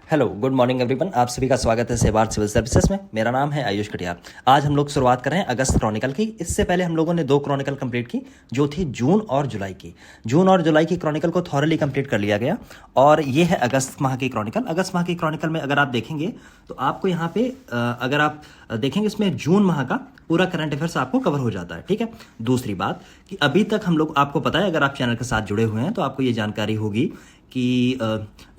Hello good morning everyone, आप सभी का स्वागत है सेवार्थ सिविल सर्विसेज में। मेरा नाम है आयुष कटियार। आज हम लोग शुरुआत कर रहे हैं अगस्त क्रॉनिकल की। इससे पहले हम लोगों ने 2 क्रॉनिकल कंप्लीट की जो थी जून और जुलाई की। जून और जुलाई की क्रॉनिकल को थॉरली कंप्लीट कर लिया गया और ये है अगस्त माह की क्रॉनिकल। अगस्त माह की क्रॉनिकल में अगर आप देखेंगे तो आपको यहाँ पे अगर आप देखेंगे इसमें जून माह का पूरा करंट अफेयर्स आपको कवर हो जाता है। ठीक है। दूसरी बात कि अभी तक हम लोग, आपको पता है अगर आप चैनल के साथ जुड़े हुए हैं तो आपको ये जानकारी होगी कि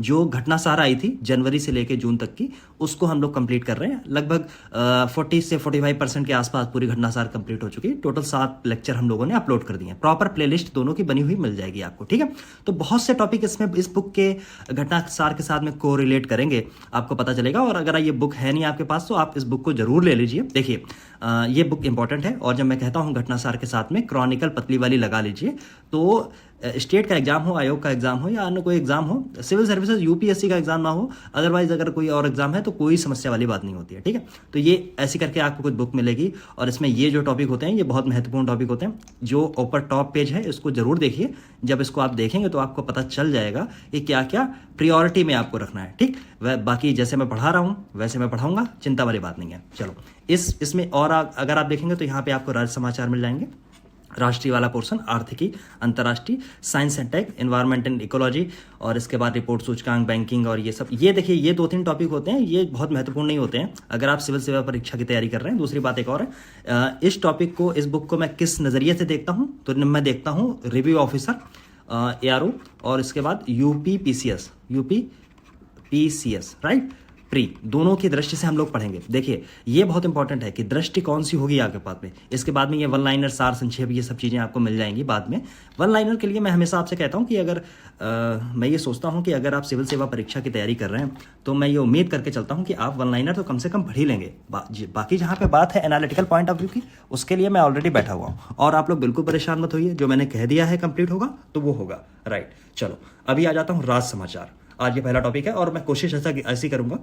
जो घटना सार आई थी जनवरी से लेकर जून तक की, उसको हम लोग कंप्लीट कर रहे हैं। लगभग 40 से 45% के आसपास पूरी घटना सार कंप्लीट हो चुकी है। टोटल 7 लेक्चर हम लोगों ने अपलोड कर दिए हैं। प्रॉपर प्लेलिस्ट दोनों की बनी हुई मिल जाएगी आपको। ठीक है। तो बहुत से टॉपिक इसमें इस बुक के घटना सार के साथ में को रिलेट करेंगे, आपको पता चलेगा। और अगर ये बुक है नहीं आपके पास तो आप इस बुक को जरूर ले लीजिए। देखिए ये बुक इंपॉर्टेंट है। और जब मैं कहता हूँ घटना सार के साथ में क्रॉनिकल पतली वाली लगा लीजिए, तो स्टेट का एग्जाम हो, आयोग का एग्जाम हो या अन्य कोई एग्जाम हो, सिविल सर्विसेज यूपीएससी का एग्जाम ना हो, अदरवाइज अगर कोई और एग्जाम है तो कोई समस्या वाली बात नहीं होती है। ठीक है। तो ये ऐसी करके आपको कुछ बुक मिलेगी और इसमें ये जो टॉपिक होते हैं ये बहुत महत्वपूर्ण टॉपिक होते हैं। जो ऊपर टॉप पेज है इसको जरूर देखिए। जब इसको आप देखेंगे तो आपको पता चल जाएगा कि क्या क्या प्रियोरिटी में आपको रखना है। ठीक। वह बाकी जैसे मैं पढ़ा रहा हूँ वैसे मैं पढ़ाऊंगा, चिंता वाली बात नहीं है। चलो इसमें और अगर आप देखेंगे तो यहाँ पे आपको राज्य समाचार मिल जाएंगे, राष्ट्रीय वाला पोर्शन, आर्थिकी, अंतर्राष्ट्रीय, science and tech, environment and ecology, और इसके बाद रिपोर्ट, सूचकांक, बैंकिंग और ये सब। ये देखिए ये 2-3 टॉपिक होते हैं, ये बहुत महत्वपूर्ण नहीं होते हैं अगर आप सिविल सेवा परीक्षा की तैयारी कर रहे हैं। दूसरी बात एक और है, इस टॉपिक को, इस बुक को मैं किस नज़रिए से देखता हूँ, तो मैं देखता हूँ रिव्यू ऑफिसर, ARO, और इसके बाद यूपी पीसीएस राइट, प्री, दोनों की दृष्टि से हम लोग पढ़ेंगे। देखिए ये बहुत इंपॉर्टेंट है कि दृष्टि कौन सी होगी आपके पास में। इसके बाद में ये वन लाइनर, सार, संक्षेप, ये सब चीज़ें आपको मिल जाएंगी बाद में। वन लाइनर के लिए मैं हमेशा आपसे कहता हूं कि अगर मैं ये सोचता हूं कि अगर आप सिविल सेवा परीक्षा की तैयारी कर रहे हैं तो मैं ये उम्मीद करके चलता हूं कि आप वन लाइनर तो कम से कम पढ़ ही लेंगे। बाकी जहाँ पे बात है एनालिटिकल पॉइंट ऑफ व्यू की, उसके लिए मैं ऑलरेडी बैठा हुआ हूँ। और आप लोग बिल्कुल परेशान मत होइए, जो मैंने कह दिया है कंप्लीट होगा तो वो होगा। राइट। चलो अभी आ जाता हूँ राज्य समाचार। आज ये पहला टॉपिक है और मैं कोशिश ऐसी करूंगा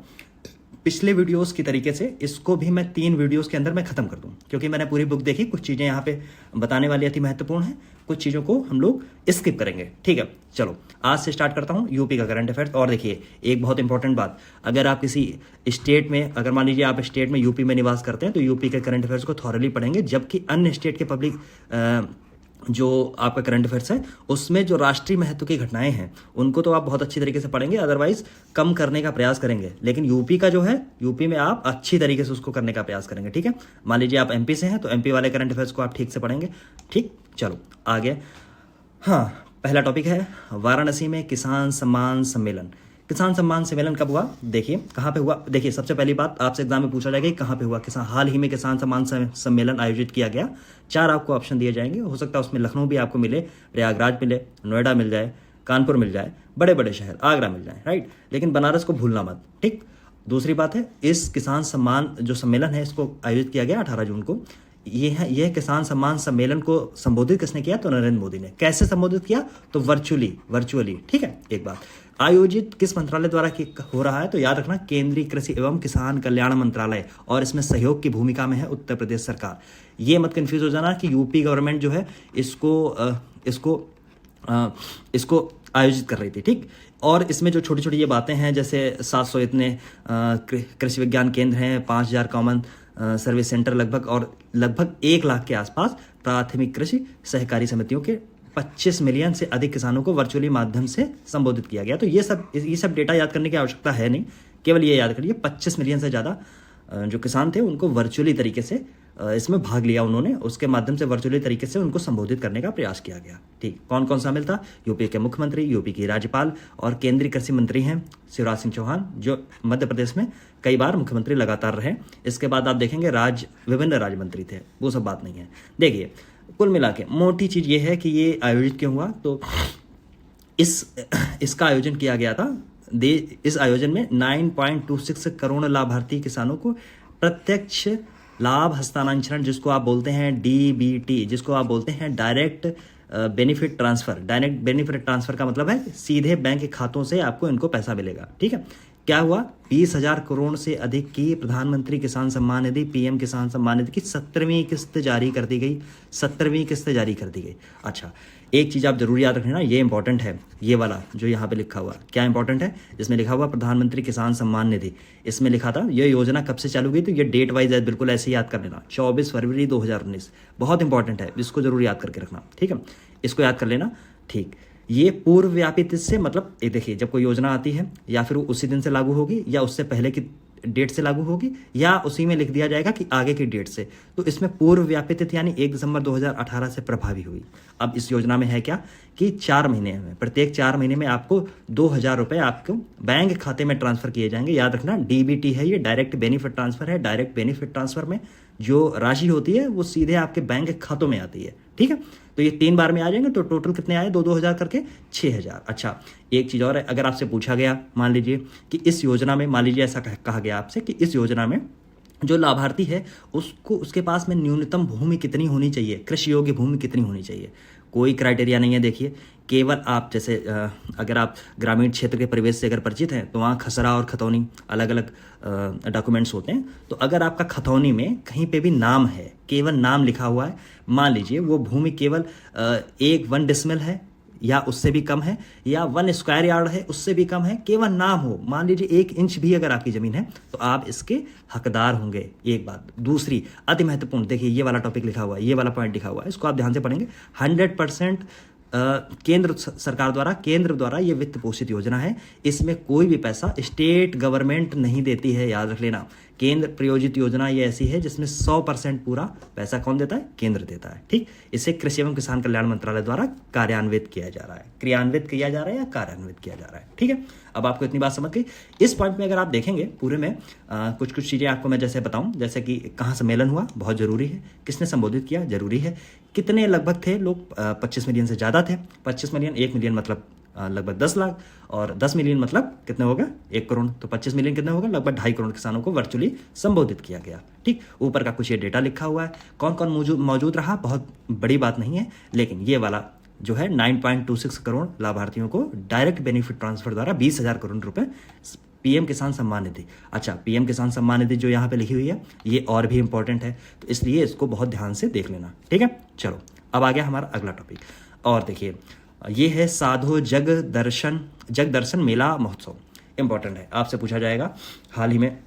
पिछले वीडियोस की तरीके से इसको भी मैं 3 वीडियोस के अंदर मैं खत्म कर दूं, क्योंकि मैंने पूरी बुक देखी। कुछ चीजें यहाँ पे बताने वाली अति महत्वपूर्ण है, कुछ चीजों को हम लोग स्किप करेंगे। ठीक है। चलो आज से स्टार्ट करता हूँ यूपी का करंट अफेयर्स। और देखिए एक बहुत इंपॉर्टेंट बात, अगर आप किसी स्टेट में, अगर मान लीजिए आप स्टेट में यूपी में निवास करते हैं तो यूपी के करंट अफेयर्स को थॉरली पढ़ेंगे, जबकि अन्य स्टेट के पब्लिक जो आपका करंट अफेयर्स है उसमें जो राष्ट्रीय महत्व की घटनाएं हैं उनको तो आप बहुत अच्छी तरीके से पढ़ेंगे, अदरवाइज कम करने का प्रयास करेंगे। लेकिन यूपी का जो है, यूपी में आप अच्छी तरीके से उसको करने का प्रयास करेंगे। ठीक है। मान लीजिए आप एमपी से हैं तो एमपी वाले करंट अफेयर्स को आप ठीक से पढ़ेंगे। ठीक। चलो आगे। हाँ, पहला टॉपिक है वाराणसी में किसान सम्मान सम्मेलन। किसान सम्मान सम्मेलन कब हुआ? देखिए कहाँ पे हुआ। देखिए सबसे पहली बात आपसे एग्जाम में पूछा जाएगा कि कहाँ पे हुआ। हाल ही में किसान सम्मान सम्मेलन आयोजित किया गया। 4 आपको ऑप्शन दिए जाएंगे, हो सकता है उसमें लखनऊ भी आपको मिले, प्रयागराज मिले, नोएडा मिल जाए, कानपुर मिल जाए, बड़े बड़े शहर, आगरा मिल जाए। राइट। लेकिन बनारस को भूलना मत। ठीक। दूसरी बात है, इस किसान सम्मान जो सम्मेलन है इसको आयोजित किया गया 18 जून को। यह किसान सम्मान सम्मेलन को संबोधित किसने किया? तो नरेंद्र मोदी ने। कैसे संबोधित किया? तो वर्चुअली। ठीक है। एक बात, आयोजित किस मंत्रालय द्वारा हो रहा है? तो याद रखना केंद्रीय कृषि एवं किसान कल्याण मंत्रालय, और इसमें सहयोग की भूमिका में है उत्तर प्रदेश सरकार। ये मत कंफ्यूज हो जाना कि यूपी गवर्नमेंट जो है इसको आयोजित कर रही थी। ठीक। और इसमें जो छोटी छोटी ये बातें हैं, जैसे 700 इतने कृषि विज्ञान केंद्र हैं, 5000 कॉमन सर्विस सेंटर लगभग 1 लाख के आसपास प्राथमिक कृषि सहकारी समितियों के 25 मिलियन से अधिक किसानों को वर्चुअली माध्यम से संबोधित किया गया। तो ये सब डेटा याद करने की आवश्यकता है नहीं, केवल ये याद करिए 25 मिलियन से ज़्यादा जो किसान थे उनको वर्चुअली तरीके से इसमें भाग लिया उन्होंने, उसके माध्यम से वर्चुअली तरीके से उनको संबोधित करने का प्रयास किया गया। ठीक। कौन कौन शामिल था? यूपी के मुख्यमंत्री, यूपी की राज्यपाल और केंद्रीय कृषि मंत्री हैं शिवराज सिंह चौहान, जो मध्य प्रदेश में कई बार मुख्यमंत्री लगातार रहे। इसके बाद आप देखेंगे विभिन्न राज्य मंत्री थे, वो सब बात नहीं है। देखिए कुल मिला के मोटी चीज ये है कि ये आयोजित क्यों हुआ, तो इसका आयोजन किया गया था। इस आयोजन में 9.26 करोड़ लाभार्थी किसानों को प्रत्यक्ष लाभ हस्तांतरण, जिसको आप बोलते हैं DBT, जिसको आप बोलते हैं direct benefit transfer. Direct benefit transfer का मतलब है सीधे बैंक के खातों से आपको इनको पैसा मिलेगा। ठीक है। क्या हुआ, 20,000 करोड़ से अधिक की प्रधानमंत्री किसान सम्मान निधि, पीएम किसान सम्मान निधि की 17वीं किस्त जारी कर दी गई, 17वीं किस्त जारी कर दी गई। अच्छा, एक चीज़ आप जरूर याद रखना, ये इंपॉर्टेंट है, ये वाला जो यहाँ पे लिखा हुआ, क्या इंपॉर्टेंट है, इसमें लिखा हुआ प्रधानमंत्री किसान सम्मान निधि, इसमें लिखा था ये योजना कब से चालू हुई, तो ये डेट वाइज है, बिल्कुल ऐसे याद कर लेना, 24 फरवरी 2019। बहुत इंपॉर्टेंट है, इसको जरूर याद करके रखना, ठीक है, इसको याद कर लेना। ठीक, ये पूर्व व्यापित से मतलब ये देखिए, जब कोई योजना आती है या फिर वो उसी दिन से लागू होगी या उससे पहले की डेट से लागू होगी या उसी में लिख दिया जाएगा कि आगे की डेट से, तो इसमें पूर्व व्यापित यानी 1 दिसंबर 2018 से प्रभावी हुई। अब इस योजना में है क्या कि 4 महीने में, प्रत्येक 4 महीने में आपको 2,000 रुपये आपको बैंक खाते में ट्रांसफर किए जाएंगे। याद रखना, डीबीटी है, ये डायरेक्ट बेनिफिट ट्रांसफर है। डायरेक्ट बेनिफिट ट्रांसफर में जो राशि होती है वो सीधे आपके बैंक खातों में आती है, ठीक है। तो ये 3 बार में आ जाएंगे, तो टोटल कितने आए, 2-2 हज़ार करके 6,000। अच्छा, एक चीज़ और है, अगर आपसे पूछा गया मान लीजिए कि इस योजना में, मान लीजिए ऐसा कहा गया आपसे कि इस योजना में जो लाभार्थी है उसको, उसके पास में न्यूनतम भूमि कितनी होनी चाहिए, कृषि योग्य भूमि कितनी होनी चाहिए, कोई क्राइटेरिया नहीं है। देखिए, केवल आप जैसे अगर आप ग्रामीण क्षेत्र के परिवेश से अगर परिचित हैं तो वहाँ खसरा और खतौनी अलग अलग डॉक्यूमेंट्स होते हैं। तो अगर आपका खतौनी में कहीं पे भी नाम है, केवल नाम लिखा हुआ है, मान लीजिए वो भूमि केवल 1 डिसमिल है या उससे भी कम है, या 1 स्क्वायर यार्ड है उससे भी कम है, केवल नाम हो, मान लीजिए 1 इंच भी अगर आपकी जमीन है, तो आप इसके हकदार होंगे। एक बात। दूसरी अति महत्वपूर्ण, देखिए ये वाला टॉपिक लिखा हुआ है, ये वाला पॉइंट लिखा हुआ है, इसको आप ध्यान से पढ़ेंगे। 100% केंद्र सरकार द्वारा, केंद्र द्वारा ये वित्त पोषित योजना है। इसमें कोई भी पैसा स्टेट गवर्नमेंट नहीं देती है, याद रख लेना। केंद्र प्रायोजित योजना ये ऐसी है जिसमें 100% पूरा पैसा कौन देता है, केंद्र देता है, ठीक। इसे कृषि एवं किसान कल्याण मंत्रालय द्वारा कार्यान्वित किया जा रहा है, क्रियान्वित किया जा रहा है या कार्यान्वित किया जा रहा है, ठीक है। अब आपको इतनी बात समझ गई। इस पॉइंट में अगर आप देखेंगे पूरे में कुछ कुछ चीजें आपको मैं जैसे बताऊं, जैसे कि कहाँ सम्मेलन हुआ, बहुत जरूरी है, किसने संबोधित किया, जरूरी है, कितने लगभग थे लोग, 25 मिलियन से ज्यादा थे। 25 मिलियन, 1 मिलियन मतलब लगभग 10 लाख, और 10 मिलियन मतलब कितने होगा, 1 करोड़। तो 25 मिलियन कितने होगा, लगभग 2.5 करोड़ किसानों को वर्चुअली संबोधित किया गया, ठीक। ऊपर का कुछ ये डेटा लिखा हुआ है, कौन कौन मौजूद रहा, बहुत बड़ी बात नहीं है, लेकिन ये वाला जो है 9.26 करोड़ लाभार्थियों को डायरेक्ट बेनिफिट ट्रांसफर द्वारा 20,000 करोड़ रुपए पीएम किसान सम्मान निधि। अच्छा, पीएम किसान सम्मान निधि जो यहाँ पे लिखी हुई है ये और भी इंपॉर्टेंट है, तो इसलिए इसको बहुत ध्यान से देख लेना, ठीक है। चलो, अब आ गया हमारा अगला टॉपिक, और देखिए ये है साधो जग दर्शन मेला महोत्सव। इंपॉर्टेंट है, आपसे पूछा जाएगा हाल ही में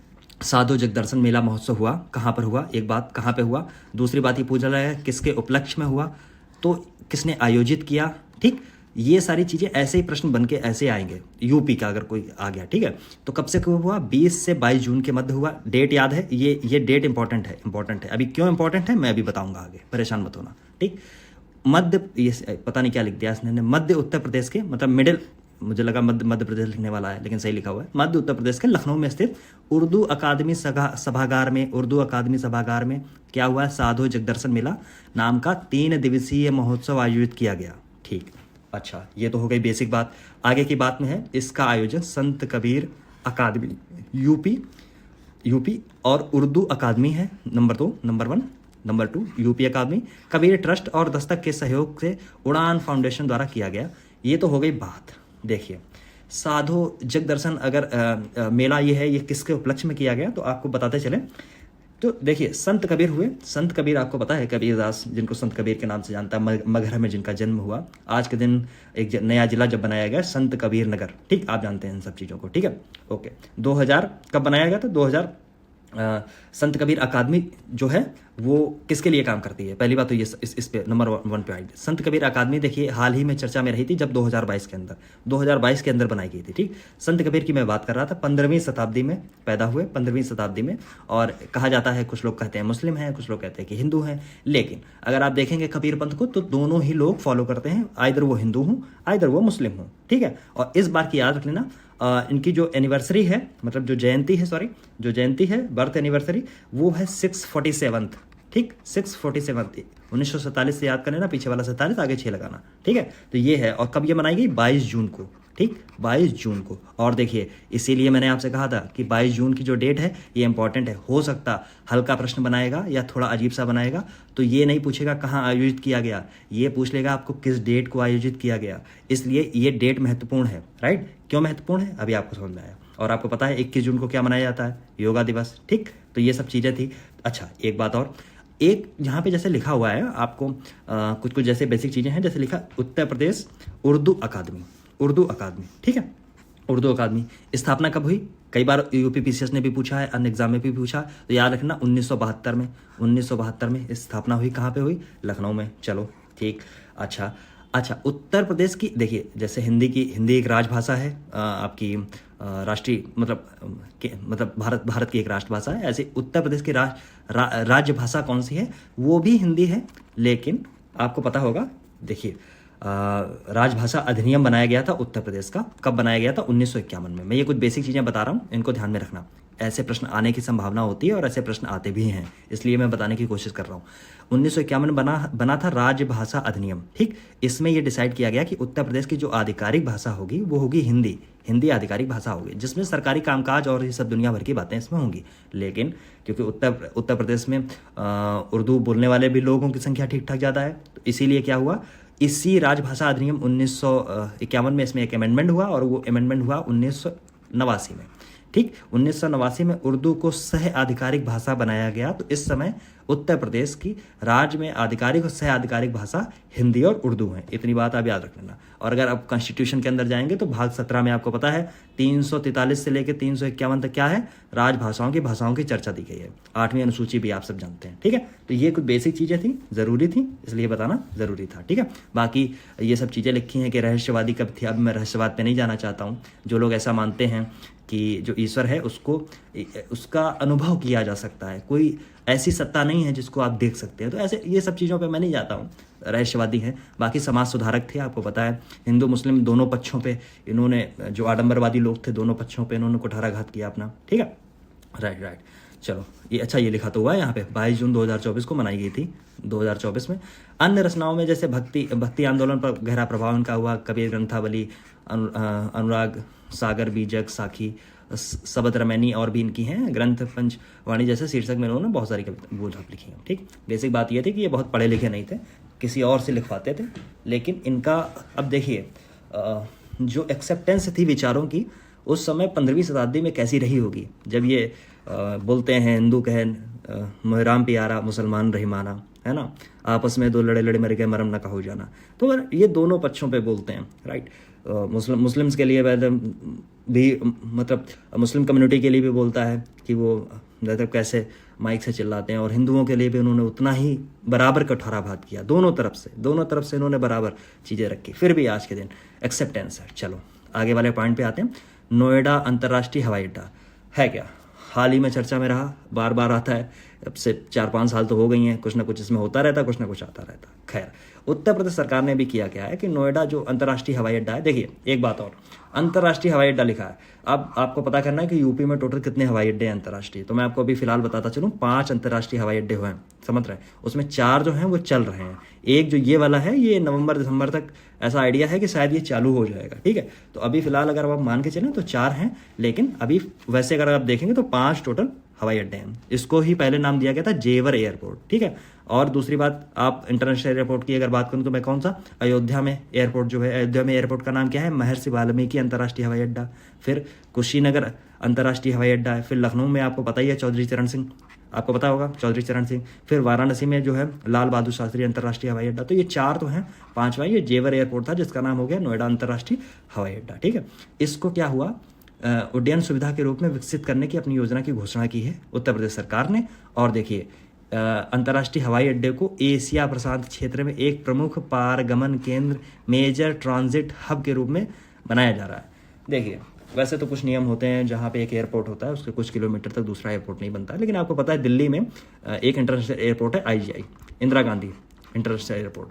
साधो जग दर्शन मेला महोत्सव हुआ, कहाँ पर हुआ, एक बात कहाँ पे हुआ, दूसरी बात ये पूछा जाएगा किसके उपलक्ष्य में हुआ, तो किसने आयोजित किया, ठीक। ये सारी चीजें ऐसे ही प्रश्न बन के ऐसे आएंगे, यूपी का अगर कोई आ गया, ठीक है। तो कब से कब हुआ, 20 से 22 जून के मध्य हुआ। डेट याद है, ये डेट इंपॉर्टेंट है। अभी क्यों इंपॉर्टेंट है मैं अभी बताऊंगा आगे, परेशान मत होना, ठीक। मध्य, ये पता नहीं क्या लिख दिया इसने, मध्य उत्तर प्रदेश के, मतलब मिडिल, मुझे लगा मध्य प्रदेश लिखने वाला है, लेकिन सही लिखा हुआ है, मध्य उत्तर प्रदेश के लखनऊ में स्थित उर्दू अकादमी सभागार में क्या हुआ, साधो जगदर्शन मेला नाम का 3 दिवसीय महोत्सव आयोजित किया गया, ठीक। अच्छा, ये तो हो गई बेसिक बात। आगे की बात में है, इसका आयोजन संत कबीर अकादमी यूपी और उर्दू अकादमी है, नंबर 1, नंबर 2 यूपी अकादमी, कबीर ट्रस्ट और दस्तक के सहयोग से उड़ान फाउंडेशन द्वारा किया गया। ये तो हो गई बात। देखिए, साधो जग दर्शन अगर मेला ये है, ये किसके उपलक्ष्य में किया गया, तो आपको बताते चले। तो देखिए, संत कबीर हुए, संत कबीर आपको पता है, कबीरदास, जिनको संत कबीर के नाम से जानता है, मगहर में जिनका जन्म हुआ। आज के दिन एक नया जिला जब बनाया गया, संत कबीर नगर, ठीक, आप जानते हैं इन सब चीज़ों को, ठीक है, ओके। 2000 कब बनाया गया था, 2000 संत कबीर अकादमी जो है वो किसके लिए काम करती है, पहली बात तो ये इस पे नंबर 1 पे आई। संत कबीर अकादमी देखिए हाल ही में चर्चा में रही थी, जब 2022 के अंदर बनाई गई थी, ठीक। संत कबीर की मैं बात कर रहा था, 15वीं शताब्दी में पैदा हुए, 15वीं शताब्दी में, और कहा जाता है, कुछ लोग कहते हैं मुस्लिम हैं, कुछ लोग कहते हैं कि हिंदू हैं, लेकिन अगर आप देखेंगे कबीर पंथ को तो दोनों ही लोग फॉलो करते हैं, आइदर वो हिंदू हूँ आइदर वो मुस्लिम हूँ, ठीक है। और इस बार की याद रख लेना, इनकी जो एनिवर्सरी है, मतलब जो जयंती है, बर्थ एनिवर्सरी, वो है 647, ठीक, 647, 1947 से याद कर लेना, पीछे वाला 47, आगे 6 लगाना, ठीक है। तो ये है, और कब ये मनाई गई, 22 जून को, ठीक, 22 जून को। और देखिए, इसीलिए मैंने आपसे कहा था कि 22 जून की जो डेट है ये इंपॉर्टेंट है, हो सकता हल्का प्रश्न बनाएगा या थोड़ा अजीब सा बनाएगा, तो ये नहीं पूछेगा कहाँ आयोजित किया गया, ये पूछ लेगा आपको किस डेट को आयोजित किया गया, इसलिए ये डेट महत्वपूर्ण है, राइट। क्यों महत्वपूर्ण है, अभी आपको समझ में आया। और आपको पता है 21 जून को क्या मनाया जाता है, योगा दिवस। ठीक, तो ये सब चीज़ें थी। अच्छा, एक बात और, एक यहाँ पे जैसे लिखा हुआ है आपको कुछ कुछ जैसे बेसिक चीज़ें हैं, जैसे लिखा उत्तर प्रदेश उर्दू अकादमी, उर्दू अकादमी। ठीक है, उर्दू अकादमी स्थापना कब हुई, कई बार यूपीपीसीएस ने भी पूछा है, अन्य एग्जाम में भी पूछा, तो याद रखना 1972 में, 1972 में स्थापना हुई। कहाँ पे हुई, लखनऊ में। चलो ठीक। अच्छा अच्छा, उत्तर प्रदेश की देखिए, जैसे हिंदी एक राजभाषा है आपकी राष्ट्रीय मतलब भारत की एक राष्ट्रभाषा है, ऐसे उत्तर प्रदेश की राज्य भाषा कौन सी है, वो भी हिंदी है। लेकिन आपको पता होगा, देखिए राजभाषा अधिनियम बनाया गया था उत्तर प्रदेश का, कब बनाया गया था, 1951 में। मैं ये कुछ बेसिक चीज़ें बता रहा हूँ, इनको ध्यान में रखना। ऐसे प्रश्न आने की संभावना होती है और ऐसे प्रश्न आते भी हैं, इसलिए मैं बताने की कोशिश कर रहा हूँ। 1951 में बना था राजभाषा अधिनियम। ठीक, इसमें यह डिसाइड किया गया कि उत्तर प्रदेश की जो आधिकारिक भाषा होगी वो होगी हिंदी, हिंदी आधिकारिक भाषा होगी, जिसमें सरकारी कामकाज और ये सब दुनिया भर की बातें इसमें होंगी। लेकिन क्योंकि उत्तर प्रदेश में उर्दू बोलने वाले भी लोगों की संख्या ठीक ठाक ज़्यादा है, तो इसीलिए क्या हुआ, इसी राजभाषा अधिनियम 1951 में इसमें एक अमेंडमेंट हुआ, और वो अमेंडमेंट हुआ 1989 में। ठीक, 1989 में उर्दू को सह आधिकारिक भाषा बनाया गया। तो इस समय उत्तर प्रदेश की राज्य में आधिकारिक और सह आधिकारिक भाषा हिंदी और उर्दू है। इतनी बात आप याद रख लेना। और अगर आप कॉन्स्टिट्यूशन के अंदर जाएंगे तो भाग 17 में आपको पता है 343 से लेकर 351 तक क्या है, राजभाषाओं की भाषाओं की चर्चा दी गई है। 8वीं अनुसूची भी आप सब जानते हैं। ठीक है, तो ये कुछ बेसिक चीज़ें थी, ज़रूरी थी, इसलिए बताना ज़रूरी था। ठीक है, बाकी ये सब चीज़ें लिखी हैं कि रहस्यवादी कब थी। अब मैं रहस्यवाद पे नहीं जाना चाहता हूँ। जो लोग ऐसा मानते हैं कि जो ईश्वर है उसका अनुभव किया जा सकता है, कोई ऐसी सत्ता नहीं है जिसको आप देख सकते हैं, तो ऐसे ये सब चीज़ों पे मैं नहीं जाता हूँ, रहस्यवादी हैं। बाकी समाज सुधारक थे, आपको पता है हिंदू मुस्लिम दोनों पक्षों पे इन्होंने, जो आडंबरवादी लोग थे दोनों पक्षों पे इन्होंने कुठाराघात किया अपना। ठीक है, राइट। चलो, ये अच्छा, ये लिखा तो हुआ है यहाँ पे 22 जून 2024 को मनाई गई थी, 2024 में। अन्य रचनाओं में जैसे भक्ति आंदोलन पर गहरा प्रभाव इनका हुआ, कबीर ग्रंथावली, अनुराग सागर बीजक साखी सबद रमैनी और भी इनकी हैं, ग्रंथ पंचवाणी जैसे शीर्षक में इन्होंने बहुत सारी वो लिखी हैं। ठीक, बेसिक बात ये थी कि ये बहुत पढ़े लिखे नहीं थे, किसी और से लिखवाते थे। लेकिन इनका अब देखिए जो एक्सेप्टेंस थी विचारों की उस समय 15वीं शताब्दी में कैसी रही होगी, जब ये बोलते हैं हिंदू कहे मोहराम प्यारा मुसलमान रहीमाना, है ना, आपस में दो लड़े लड़े मर गए मरम न कहो जाना। तो ये दोनों पक्षों पे बोलते हैं, राइट। मुस्लिम्स के लिए भी मतलब मुस्लिम कम्युनिटी के लिए भी बोलता है कि वो मतलब कैसे माइक से चिल्लाते हैं, और हिंदुओं के लिए भी उन्होंने उतना ही बराबर कुठाराघात किया। दोनों तरफ से इन्होंने बराबर चीज़ें रखी, फिर भी आज के दिन एक्सेप्टेंस है। चलो आगे वाले पॉइंट पे आते हैं। नोएडा अंतर्राष्ट्रीय हवाई अड्डा है क्या, हाल ही में चर्चा में रहा, बार बार आता है, अब से 4-5 साल तो हो गई हैं, कुछ ना कुछ इसमें होता रहता, कुछ ना कुछ आता रहता। खैर, उत्तर प्रदेश सरकार ने भी किया क्या है कि नोएडा जो अंतर्राष्ट्रीय हवाई अड्डा है, देखिए एक बात और, अंतर्राष्ट्रीय हवाई अड्डा लिखा है। अब आपको पता करना है कि यूपी में टोटल कितने हवाई अड्डे हैं अंतर्राष्ट्रीय, तो मैं आपको अभी फिलहाल बताता चलूँ 5 अंतर्राष्ट्रीय हवाई अड्डे हुए हैं, समझ रहे हैं, उसमें 4 जो हैं वो चल रहे हैं। एक जो ये वाला है ये नवंबर दिसंबर तक ऐसा आइडिया है कि शायद ये चालू हो जाएगा। ठीक है, तो अभी फिलहाल अगर आप मान के चलें तो 4 हैं, लेकिन अभी वैसे अगर आप देखेंगे तो 5 टोटल हवाई अड्डे हैं। इसको ही पहले नाम दिया गया था जेवर एयरपोर्ट। ठीक है, और दूसरी बात, आप इंटरनेशनल एयरपोर्ट की अगर बात करूं तो मैं कौन सा, अयोध्या में एयरपोर्ट जो है, अयोध्या में एयरपोर्ट का नाम क्या है, महर्षि वाल्मीकि अंतर्राष्ट्रीय हवाई अड्डा। फिर कुशीनगर अंतर्राष्ट्रीय हवाई अड्डा है। फिर लखनऊ में आपको पता ही है चौधरी चरण सिंह, आपको पता होगा चौधरी चरण सिंह। फिर वाराणसी में जो है लाल बहादुर शास्त्री अंतर्राष्ट्रीय हवाई अड्डा। तो ये 4 तो हैं, 5वां ये जेवर एयरपोर्ट था जिसका नाम हो गया नोएडा अंतर्राष्ट्रीय हवाई अड्डा। ठीक है, इसको क्या हुआ, उड्डयन सुविधा के रूप में विकसित करने की अपनी योजना की घोषणा की है उत्तर प्रदेश सरकार ने। और देखिए अंतर्राष्ट्रीय हवाई अड्डे को एशिया प्रशांत क्षेत्र में एक प्रमुख पारगमन केंद्र, मेजर ट्रांजिट हब के रूप में बनाया जा रहा है। देखिए वैसे तो कुछ नियम होते हैं, जहाँ पे एक एयरपोर्ट होता है उसके कुछ किलोमीटर तक दूसरा एयरपोर्ट नहीं बनता है, लेकिन आपको पता है दिल्ली में एक इंटरनेशनल एयरपोर्ट है IGI, Indira Gandhi international airport,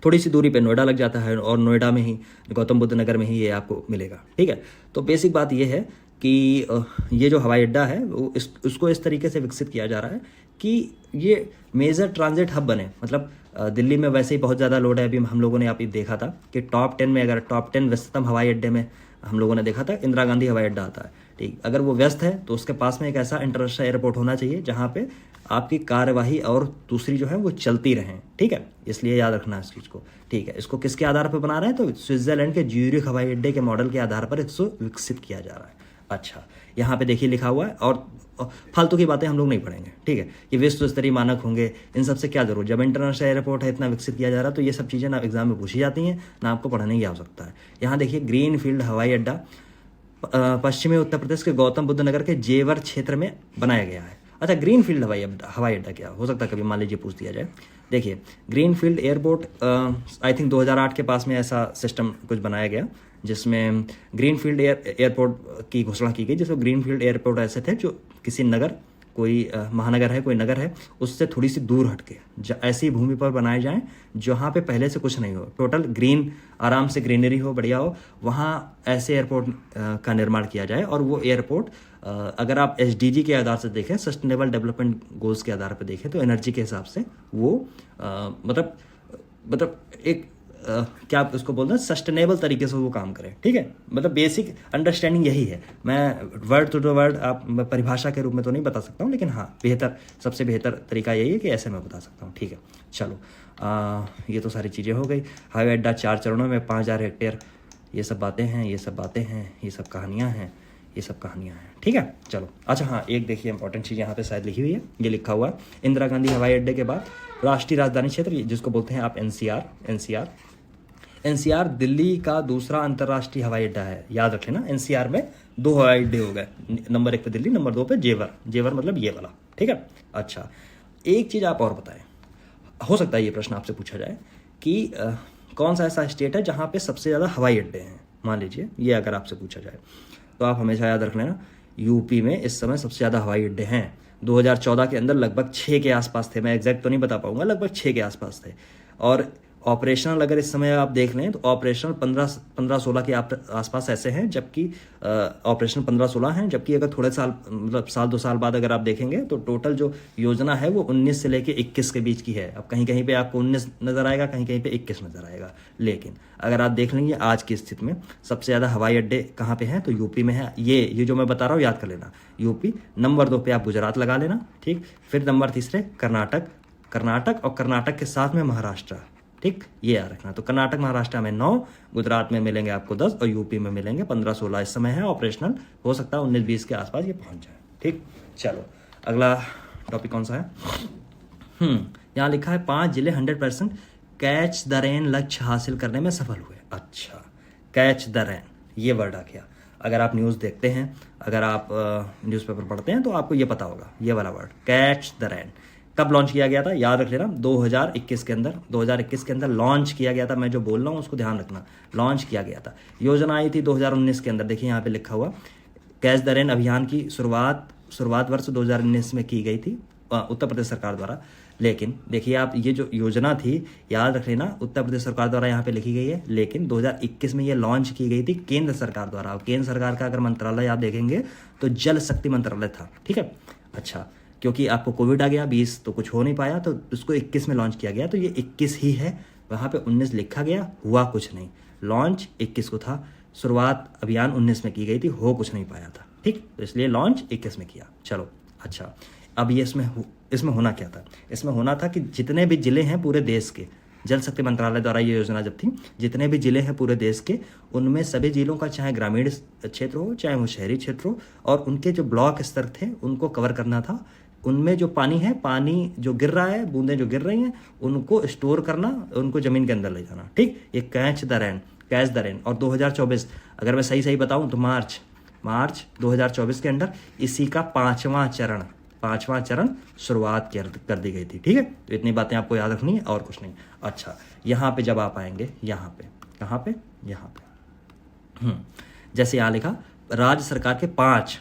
थोड़ी सी दूरी पे नोएडा लग जाता है, और नोएडा में ही गौतम बुद्ध नगर में ही ये आपको मिलेगा। ठीक है, तो बेसिक बात ये है कि ये जो हवाई अड्डा है वो उसको इस तरीके से विकसित किया जा रहा है कि ये मेजर ट्रांजिट हब बने। मतलब दिल्ली में वैसे ही बहुत ज़्यादा लोड है, अभी हम लोगों ने आप देखा था कि टॉप 10 में, अगर टॉप 10 व्यस्ततम हवाई अड्डे में हम लोगों ने देखा था इंदिरा गांधी हवाई अड्डा आता है। ठीक, अगर वो व्यस्त है तो उसके पास में एक ऐसा इंटरनेशनल एयरपोर्ट होना चाहिए जहाँ पे आपकी कार्यवाही और दूसरी जो है वो चलती रहें। ठीक है, इसलिए याद रखना है इस चीज़ को। ठीक है, इसको किसके आधार पर बना रहे हैं, तो स्विट्जरलैंड के ज्यूरिख हवाई अड्डे के मॉडल के आधार पर इसको विकसित किया जा रहा है। अच्छा, यहाँ पे देखिए लिखा हुआ है, और फालतू की बातें हम लोग नहीं पढ़ेंगे, ठीक है। ये विश्व स्तरीय मानक होंगे, इन सब से क्या जरूरत, जब इंटरनेशनल एयरपोर्ट है, इतना विकसित किया जा रहा है, तो ये सब चीज़ें ना एग्जाम में पूछी जाती हैं, ना आपको पढ़ने की आवश्यकता है। यहाँ देखिए ग्रीन फील्ड हवाई अड्डा पश्चिमी उत्तर प्रदेश के गौतम बुद्ध नगर के जेवर क्षेत्र में बनाया गया है। अच्छा, ग्रीन फील्ड हवाई अड्डा क्या हो सकता है, कभी मान लीजिए पूछ दिया जाए। देखिए green field airport I think 2008 के पास में ऐसा सिस्टम कुछ बनाया गया, जिसमें ग्रीन फील्ड एयरपोर्ट की घोषणा की गई, जिसमें ग्रीन फील्ड एयरपोर्ट ऐसे थे जो किसी नगर, कोई महानगर है, कोई नगर है, उससे थोड़ी सी दूर हटके ऐसी भूमि पर बनाए जाएं जहाँ पे पहले से कुछ नहीं हो, टोटल ग्रीन, आराम से ग्रीनरी हो, बढ़िया हो, वहाँ ऐसे एयरपोर्ट का निर्माण किया जाए। और वो एयरपोर्ट अगर आप SDG के आधार से देखें, सस्टेनेबल डेवलपमेंट गोल्स के आधार पर देखें, तो एनर्जी के हिसाब से वो मतलब एक क्या आप उसको बोलते हैं, सस्टेनेबल तरीके से वो काम करें, ठीक है। मतलब बेसिक अंडरस्टैंडिंग यही है। मैं वर्ड टू वर्ड आप परिभाषा के रूप में तो नहीं बता सकता हूँ, लेकिन हाँ सबसे बेहतर तरीका यही है कि ऐसे मैं बता सकता हूँ, ठीक है। चलो ये तो सारी चीज़ें हो गई। हवाई अड्डा 4 चरणों में 5000 हेक्टेयर, ये सब बातें हैं, ये सब कहानियाँ हैं, ठीक है। चलो अच्छा, हाँ एक देखिए इंपॉर्टेंट चीज़ यहाँ पे शायद लिखी हुई है, ये लिखा हुआ है, इंदिरा गांधी हवाई अड्डे के बाद राष्ट्रीय राजधानी क्षेत्र, जिसको बोलते हैं आप NCR दिल्ली का दूसरा अंतर्राष्ट्रीय हवाई अड्डा है। याद रखें ना, NCR में 2 हवाई अड्डे हो गए, नंबर 1 पे दिल्ली, नंबर 2 पे जेवर मतलब ये वाला, ठीक है। अच्छा, एक चीज़ आप और बताएं, हो सकता है ये प्रश्न आपसे पूछा जाए कि कौन सा ऐसा स्टेट है जहाँ पे सबसे ज़्यादा हवाई अड्डे हैं, मान लीजिए ये अगर आपसे पूछा जाए, तो आप हमेशा याद रख लेना यूपी में इस समय सबसे ज़्यादा हवाई अड्डे हैं। 2014 के अंदर लगभग 6 के आसपास थे, मैं एग्जैक्ट तो नहीं बता पाऊंगा, लगभग 6 के आसपास थे। और ऑपरेशनल अगर इस समय आप देख लें तो ऑपरेशनल 15-16 के आसपास ऐसे हैं, जबकि ऑपरेशनल 15-16 हैं, जबकि अगर थोड़े साल मतलब 1-2 साल बाद अगर आप देखेंगे तो टोटल जो योजना है वो 19 से लेके 21 के बीच की है। अब कहीं कहीं पे आपको 19 नज़र आएगा, कहीं कहीं पे 21 नज़र आएगा, लेकिन अगर आप देख लेंगे आज की स्थिति में सबसे ज़्यादा हवाई अड्डे कहाँ पे हैं, तो यूपी में है। ये जो मैं बता रहा हूँ याद कर लेना, यूपी, नंबर 2 पे आप गुजरात लगा लेना, ठीक, फिर नंबर 3 कर्नाटक और कर्नाटक के साथ में महाराष्ट्र, ठीक, ये याद रखना। तो कर्नाटक महाराष्ट्र में 9, गुजरात में मिलेंगे आपको 10 और यूपी में मिलेंगे 15-16 इस समय है ऑपरेशनल, हो सकता है 19-20 के आसपास ये पहुंच जाए, ठीक। चलो अगला टॉपिक कौन सा है, यहाँ लिखा है 5 जिले 100% कैच द रेन लक्ष्य हासिल करने में सफल हुए। अच्छा, कैच द रेन, ये वर्ड आ गया। अगर आप न्यूज़ देखते हैं, अगर आप न्यूज़पेपर पढ़ते हैं तो आपको ये पता होगा, ये वाला वर्ड कैच द रेन कब लॉन्च किया गया था, याद रख लेना 2021 के अंदर लॉन्च किया गया था। मैं जो बोल रहा हूँ उसको ध्यान रखना, लॉन्च किया गया था। योजना आई थी 2019 के अंदर, देखिए यहाँ पे लिखा हुआ कैच द रेन अभियान की शुरुआत वर्ष 2019 में की गई थी उत्तर प्रदेश सरकार द्वारा। लेकिन देखिए आप, ये जो योजना थी याद रख लेना उत्तर प्रदेश सरकार द्वारा यहाँ पे लिखी गई है, लेकिन 2021 में ये लॉन्च की गई थी केंद्र सरकार द्वारा। केंद्र सरकार का अगर मंत्रालय आप देखेंगे तो जल शक्ति मंत्रालय था, ठीक है। अच्छा, क्योंकि आपको कोविड आ गया, 20 तो कुछ हो नहीं पाया, तो उसको 21 में लॉन्च किया गया, तो ये 21 ही है, वहाँ पे 19 लिखा गया, हुआ कुछ नहीं। लॉन्च 21 को था, शुरुआत अभियान 19 में की गई थी, हो कुछ नहीं पाया था, ठीक, तो इसलिए लॉन्च 21 में किया। चलो अच्छा, अब ये इसमें होना क्या था, इसमें होना था कि जितने भी जिले हैं पूरे देश के, जल शक्ति मंत्रालय द्वारा ये योजना जब थी, जितने भी जिले हैं पूरे देश के, उनमें सभी जिलों का चाहे ग्रामीण क्षेत्र हो चाहे वो शहरी क्षेत्र हो, और उनके जो ब्लॉक स्तर थे उनको कवर करना था। उनमें जो पानी जो गिर रहा है, बूंदें जो गिर रही हैं, उनको स्टोर करना, उनको जमीन के अंदर ले जाना, ठीक, ये कैच द रेन। और 2024 अगर मैं सही बताऊं तो मार्च 2024 के अंदर इसी का 5वां चरण शुरुआत कर दी गई थी, ठीक है। तो इतनी बातें आपको याद रखनी है और कुछ नहीं। अच्छा, यहाँ पे जब आप आएंगे, यहाँ पे कहाँ पे, यहाँ पे जैसे यहाँ लिखा राज्य सरकार के पाँच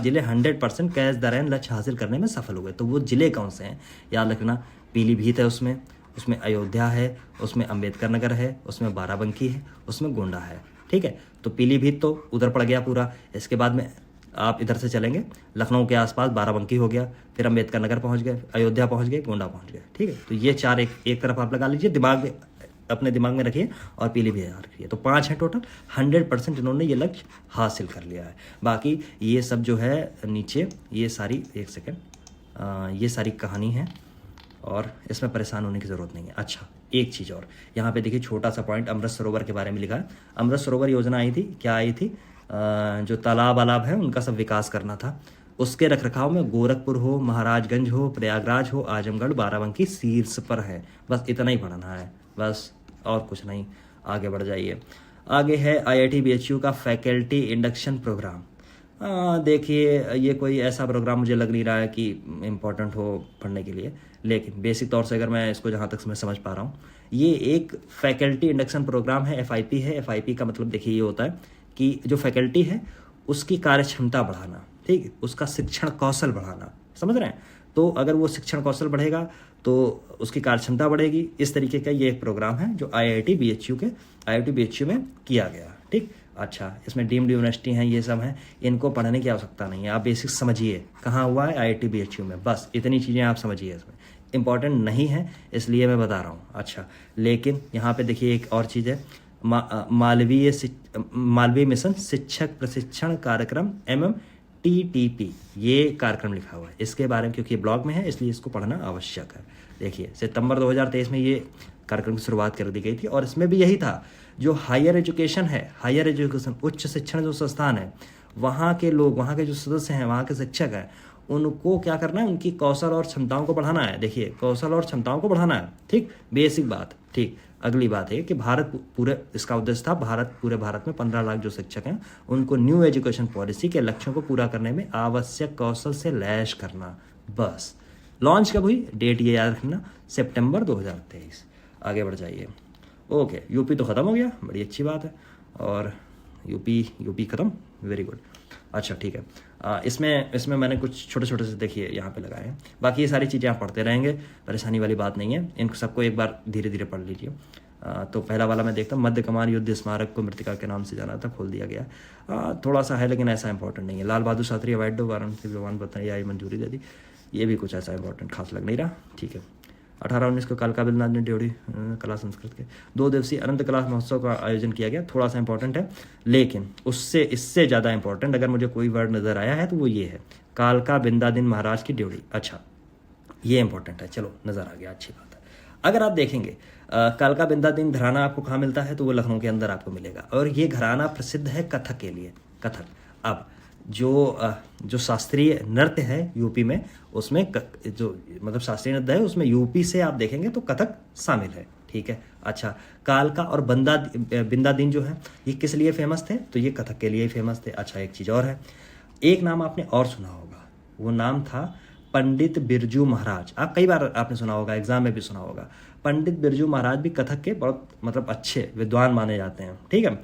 जिले 100% कैच द रेन लक्ष्य हासिल करने में सफल हुए। तो वो जिले कौन से हैं याद रखना, पीलीभीत है, उसमें अयोध्या है, उसमें अंबेडकर नगर है, उसमें बाराबंकी है, उसमें गोंडा है, ठीक है। तो पीलीभीत तो उधर पड़ गया पूरा। इसके बाद में आप इधर से चलेंगे, लखनऊ के आसपास बाराबंकी हो गया, फिर अंबेडकर नगर पहुंच गए, अयोध्या पहुंच गए, गोंडा पहुंच गए, ठीक है। तो ये 4 एक तरफ आप लगा लीजिए, अपने दिमाग में रखिए, और पीलीभीत रखिए। तो 5 हैं टोटल, 100% इन्होंने ये लक्ष्य हासिल कर लिया है। बाकी ये सब जो है नीचे, ये सारी ये सारी कहानी है और इसमें परेशान होने की ज़रूरत नहीं है। अच्छा, एक चीज़ और यहाँ पे देखिए, छोटा सा पॉइंट, अमृत सरोवर के बारे में लिखा है। अमृत सरोवर योजना आई थी, क्या आई थी, जो तालाब वालाब है उनका सब विकास करना था। उसके रखरखाव में गोरखपुर हो, महाराजगंज हो, प्रयागराज हो, आजमगढ़, बाराबंकी शीर्ष पर है। बस इतना ही पढ़ना है, बस और कुछ नहीं। आगे बढ़ जाइए। आगे है IIT BHU का फैकल्टी इंडक्शन प्रोग्राम। देखिए ये कोई ऐसा प्रोग्राम मुझे लग नहीं रहा है कि इम्पोर्टेंट हो पढ़ने के लिए, लेकिन बेसिक तौर से अगर मैं इसको जहाँ तक मैं समझ पा रहा हूँ, ये एक फैकल्टी इंडक्शन प्रोग्राम है, FIP है। FIP का मतलब देखिए ये होता है कि जो फैकल्टी है उसकी कार्य क्षमता बढ़ाना, ठीक है, उसका शिक्षण कौशल बढ़ाना, समझ रहे हैं। तो अगर वो शिक्षण कौशल बढ़ेगा तो उसकी कार्य क्षमता बढ़ेगी। इस तरीके का ये एक प्रोग्राम है जो IIT BHU में किया गया, ठीक। अच्छा, इसमें डीम्ड यूनिवर्सिटी हैं, ये सब हैं, इनको पढ़ने की आवश्यकता नहीं है। आप बेसिक समझिए कहाँ हुआ है, IIT BHU में, बस इतनी चीज़ें आप समझिए। इसमें इंपॉर्टेंट नहीं है इसलिए मैं बता रहा हूँ। अच्छा, लेकिन यहाँ पे देखिए एक और चीज़ है, मालवीय मिशन शिक्षक प्रशिक्षण कार्यक्रम MMTTP, ये कार्यक्रम लिखा हुआ है इसके बारे में, क्योंकि ब्लॉग में है इसलिए इसको पढ़ना आवश्यक है। देखिए सितंबर 2023 में ये कार्यक्रम की शुरुआत कर दी गई थी और इसमें भी यही था, जो हायर एजुकेशन है, हायर एजुकेशन उच्च शिक्षण जो संस्थान है, वहाँ के लोग, वहाँ के जो सदस्य हैं, वहाँ के शिक्षक हैं, उनको क्या करना है, उनकी कौशल और क्षमताओं को बढ़ाना है। देखिए कौशल और क्षमताओं को बढ़ाना है, ठीक, बेसिक बात, ठीक। अगली बात है कि भारत पूरे, इसका उद्देश्य था पूरे भारत में 15 लाख जो शिक्षक हैं उनको न्यू एजुकेशन पॉलिसी के लक्ष्यों को पूरा करने में आवश्यक कौशल से लैस करना। बस लॉन्च कब हुई, डेट ये याद रखना, सितंबर 2023। आगे बढ़ जाइए। ओके, यूपी तो ख़त्म हो गया, बड़ी अच्छी बात है। और यूपी ख़त्म, वेरी गुड। अच्छा ठीक है, इसमें मैंने कुछ छोटे छोटे से देखिए यहाँ पे लगाए हैं। बाकी ये सारी चीज़ें आप पढ़ते रहेंगे, परेशानी वाली बात नहीं है, इन सबको एक बार धीरे धीरे पढ़ लीजिए। तो पहला वाला मैं देखता हूँ, मध्य कमान युद्ध स्मारक को मृतिका के नाम से जाना था, खोल दिया गया। थोड़ा सा है लेकिन ऐसा इंपॉर्टेंट नहीं है। लाल बहादुर शास्त्री अवार्ड वाराणसी विमान बताइए आई मंजूरी दे दी, ये भी कुछ ऐसा इंपॉर्टेंट खास लग नहीं रहा, ठीक है। 18-19 को कालका बिलनाथ ने ड्योढ़ी कला संस्कृत के 2 दिवसीय अनंत कला महोत्सव का आयोजन किया गया। थोड़ा सा इंपॉर्टेंट है, लेकिन उससे इससे ज़्यादा इंपॉर्टेंट अगर मुझे कोई वर्ड नज़र आया है तो वो ये है, कालका बिंदादिन महाराज की ड्योढ़ी। अच्छा, ये इंपॉर्टेंट है, चलो नज़र आ गया, अच्छी बात है। अगर आप देखेंगे कालका बिंदादिन घराना आपको कहाँ मिलता है, तो वो लखनऊ के अंदर आपको मिलेगा। और ये घराना प्रसिद्ध है कथक के लिए, कथक। अब जो शास्त्रीय नृत्य है यूपी में, उसमें जो मतलब शास्त्रीय नृत्य है उसमें यूपी से आप देखेंगे तो कथक शामिल है, ठीक है। अच्छा, कालका और बिंदादिन जो है ये किस लिए फेमस थे, तो ये कथक के लिए ही फेमस थे। अच्छा, एक चीज़ और है, एक नाम आपने और सुना होगा, वो नाम था पंडित बिरजू महाराज। आप कई बार आपने सुना होगा, एग्जाम में भी सुना होगा। पंडित बिरजू महाराज भी कथक के बहुत मतलब अच्छे विद्वान माने जाते हैं, ठीक है।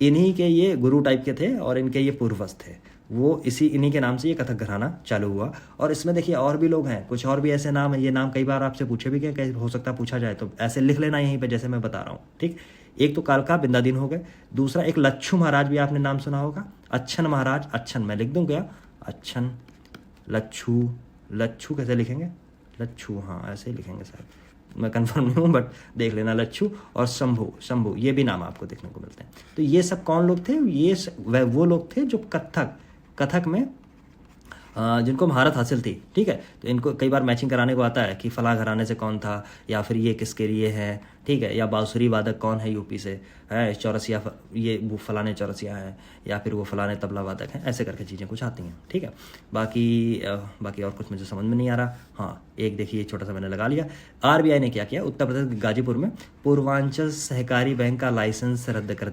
इन्हीं के ये गुरु टाइप के थे और इनके ये पूर्वज थे, वो इन्हीं के नाम से ये कथक घराना चालू हुआ। और इसमें देखिए और भी लोग हैं, कुछ और भी ऐसे नाम है, ये नाम कई बार आपसे पूछे भी गए, कहीं हो सकता है पूछा जाए, तो ऐसे लिख लेना यहीं पे जैसे मैं बता रहा हूँ, ठीक। एक तो कालका बिंदादिन हो गए, दूसरा एक लच्छू महाराज भी आपने नाम सुना होगा, अच्छन महाराज, अच्छन मैं लिख दूंगा, अच्छन, लच्छू कैसे लिखेंगे, लच्छू, हाँ ऐसे ही लिखेंगे शायद, मैं कंफर्म नहीं हूँ बट देख लेना, लच्छू। और शंभू ये भी नाम आपको देखने को मिलते हैं। तो ये सब कौन लोग थे, ये वो लोग थे जो कथक में जिनको महारत हासिल थी, ठीक है। तो इनको कई बार मैचिंग कराने को आता है कि फला घराने से कौन था, या फिर ये किसके लिए है, ठीक है, या बांसुरी वादक कौन है यूपी से है, चौरसिया ये वो फलाने चौरसिया है, या फिर वो फलाने तबला वादक हैं, ऐसे करके चीज़ें कुछ आती हैं, ठीक है। बाकी और कुछ मुझे समझ में नहीं आ रहा। हाँ, एक देखिए छोटा सा मैंने लगा लिया, RBI ने क्या किया, उत्तर प्रदेश के गाजीपुर में पूर्वांचल सहकारी बैंक का लाइसेंस रद्द कर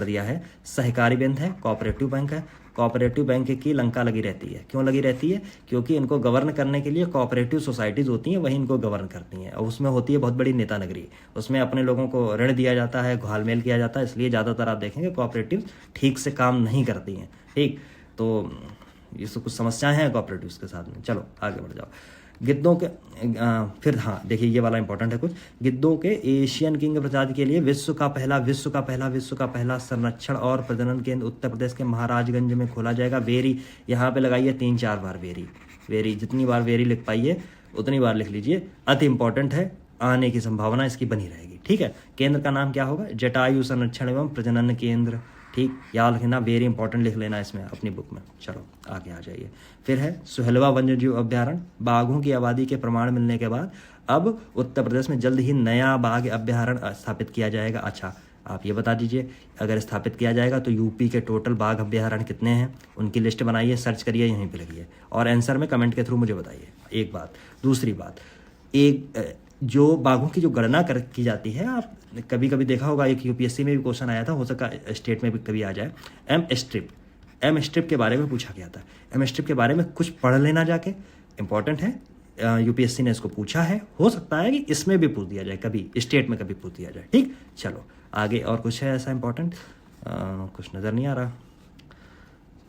दिया है। सहकारी बैंक है, कोऑपरेटिव बैंक है। कोऑपरेटिव बैंक की लंका लगी रहती है, क्यों लगी रहती है, क्योंकि इनको गवर्न करने के लिए कोऑपरेटिव सोसाइटीज़ होती हैं, वही इनको गवर्न करती हैं, और उसमें होती है बहुत बड़ी नेता नगरी, उसमें अपने लोगों को ऋण दिया जाता है, घालमेल किया जाता है, इसलिए ज़्यादातर आप देखेंगे कोऑपरेटिव ठीक से काम नहीं करती हैं, ठीक। तो ये सब कुछ समस्याएं हैं कोऑपरेटिव्स के साथ में। चलो आगे बढ़ जाओ। गिद्धों के फिर हाँ देखिए ये वाला इंपॉर्टेंट है कुछ, गिद्धों के एशियन किंग प्रजाति के लिए विश्व का पहला संरक्षण और प्रजनन केंद्र उत्तर प्रदेश के महाराजगंज में खोला जाएगा। वेरी यहाँ पे लगाइए 3-4 बार, वेरी जितनी बार वेरी लिख पाइए उतनी बार लिख लीजिए, अति इंपॉर्टेंट है, आने की संभावना इसकी बनी रहेगी, ठीक है। केंद्र का नाम क्या होगा, जटायु संरक्षण एवं प्रजनन केंद्र, ठीक, याद रखना, वेरी इंपॉर्टेंट लिख लेना इसमें अपनी बुक में। चलो आगे आ जाइए। फिर है सुहेलवा वन्यजीव अभ्यारण्य, बाघों की आबादी के प्रमाण मिलने के बाद अब उत्तर प्रदेश में जल्द ही नया बाघ अभ्यारण्य स्थापित किया जाएगा। अच्छा, आप ये बता दीजिए। अगर स्थापित किया जाएगा तो यूपी के टोटल बाघ अभ्यारण्य कितने हैं, उनकी लिस्ट बनाइए, सर्च करिए, यहीं पे लगिए और आंसर में कमेंट के थ्रू मुझे बताइए। एक बात। दूसरी बात, एक जो बाघों की जो गणना की जाती है, आप कभी कभी देखा होगा, एक यूपीएससी में भी क्वेश्चन आया था, हो सका स्टेट में भी कभी आ जाए। एम स्ट्रिप के बारे में पूछा गया था। एम स्ट्रिप के बारे में कुछ पढ़ लेना जाके, इंपॉर्टेंट है, यूपीएससी ने इसको पूछा है, हो सकता है कि इसमें भी पूछ दिया जाए, कभी स्टेट में कभी पूछ दिया जाए। ठीक, चलो आगे और कुछ है ऐसा इंपॉर्टेंट? कुछ नज़र नहीं आ रहा,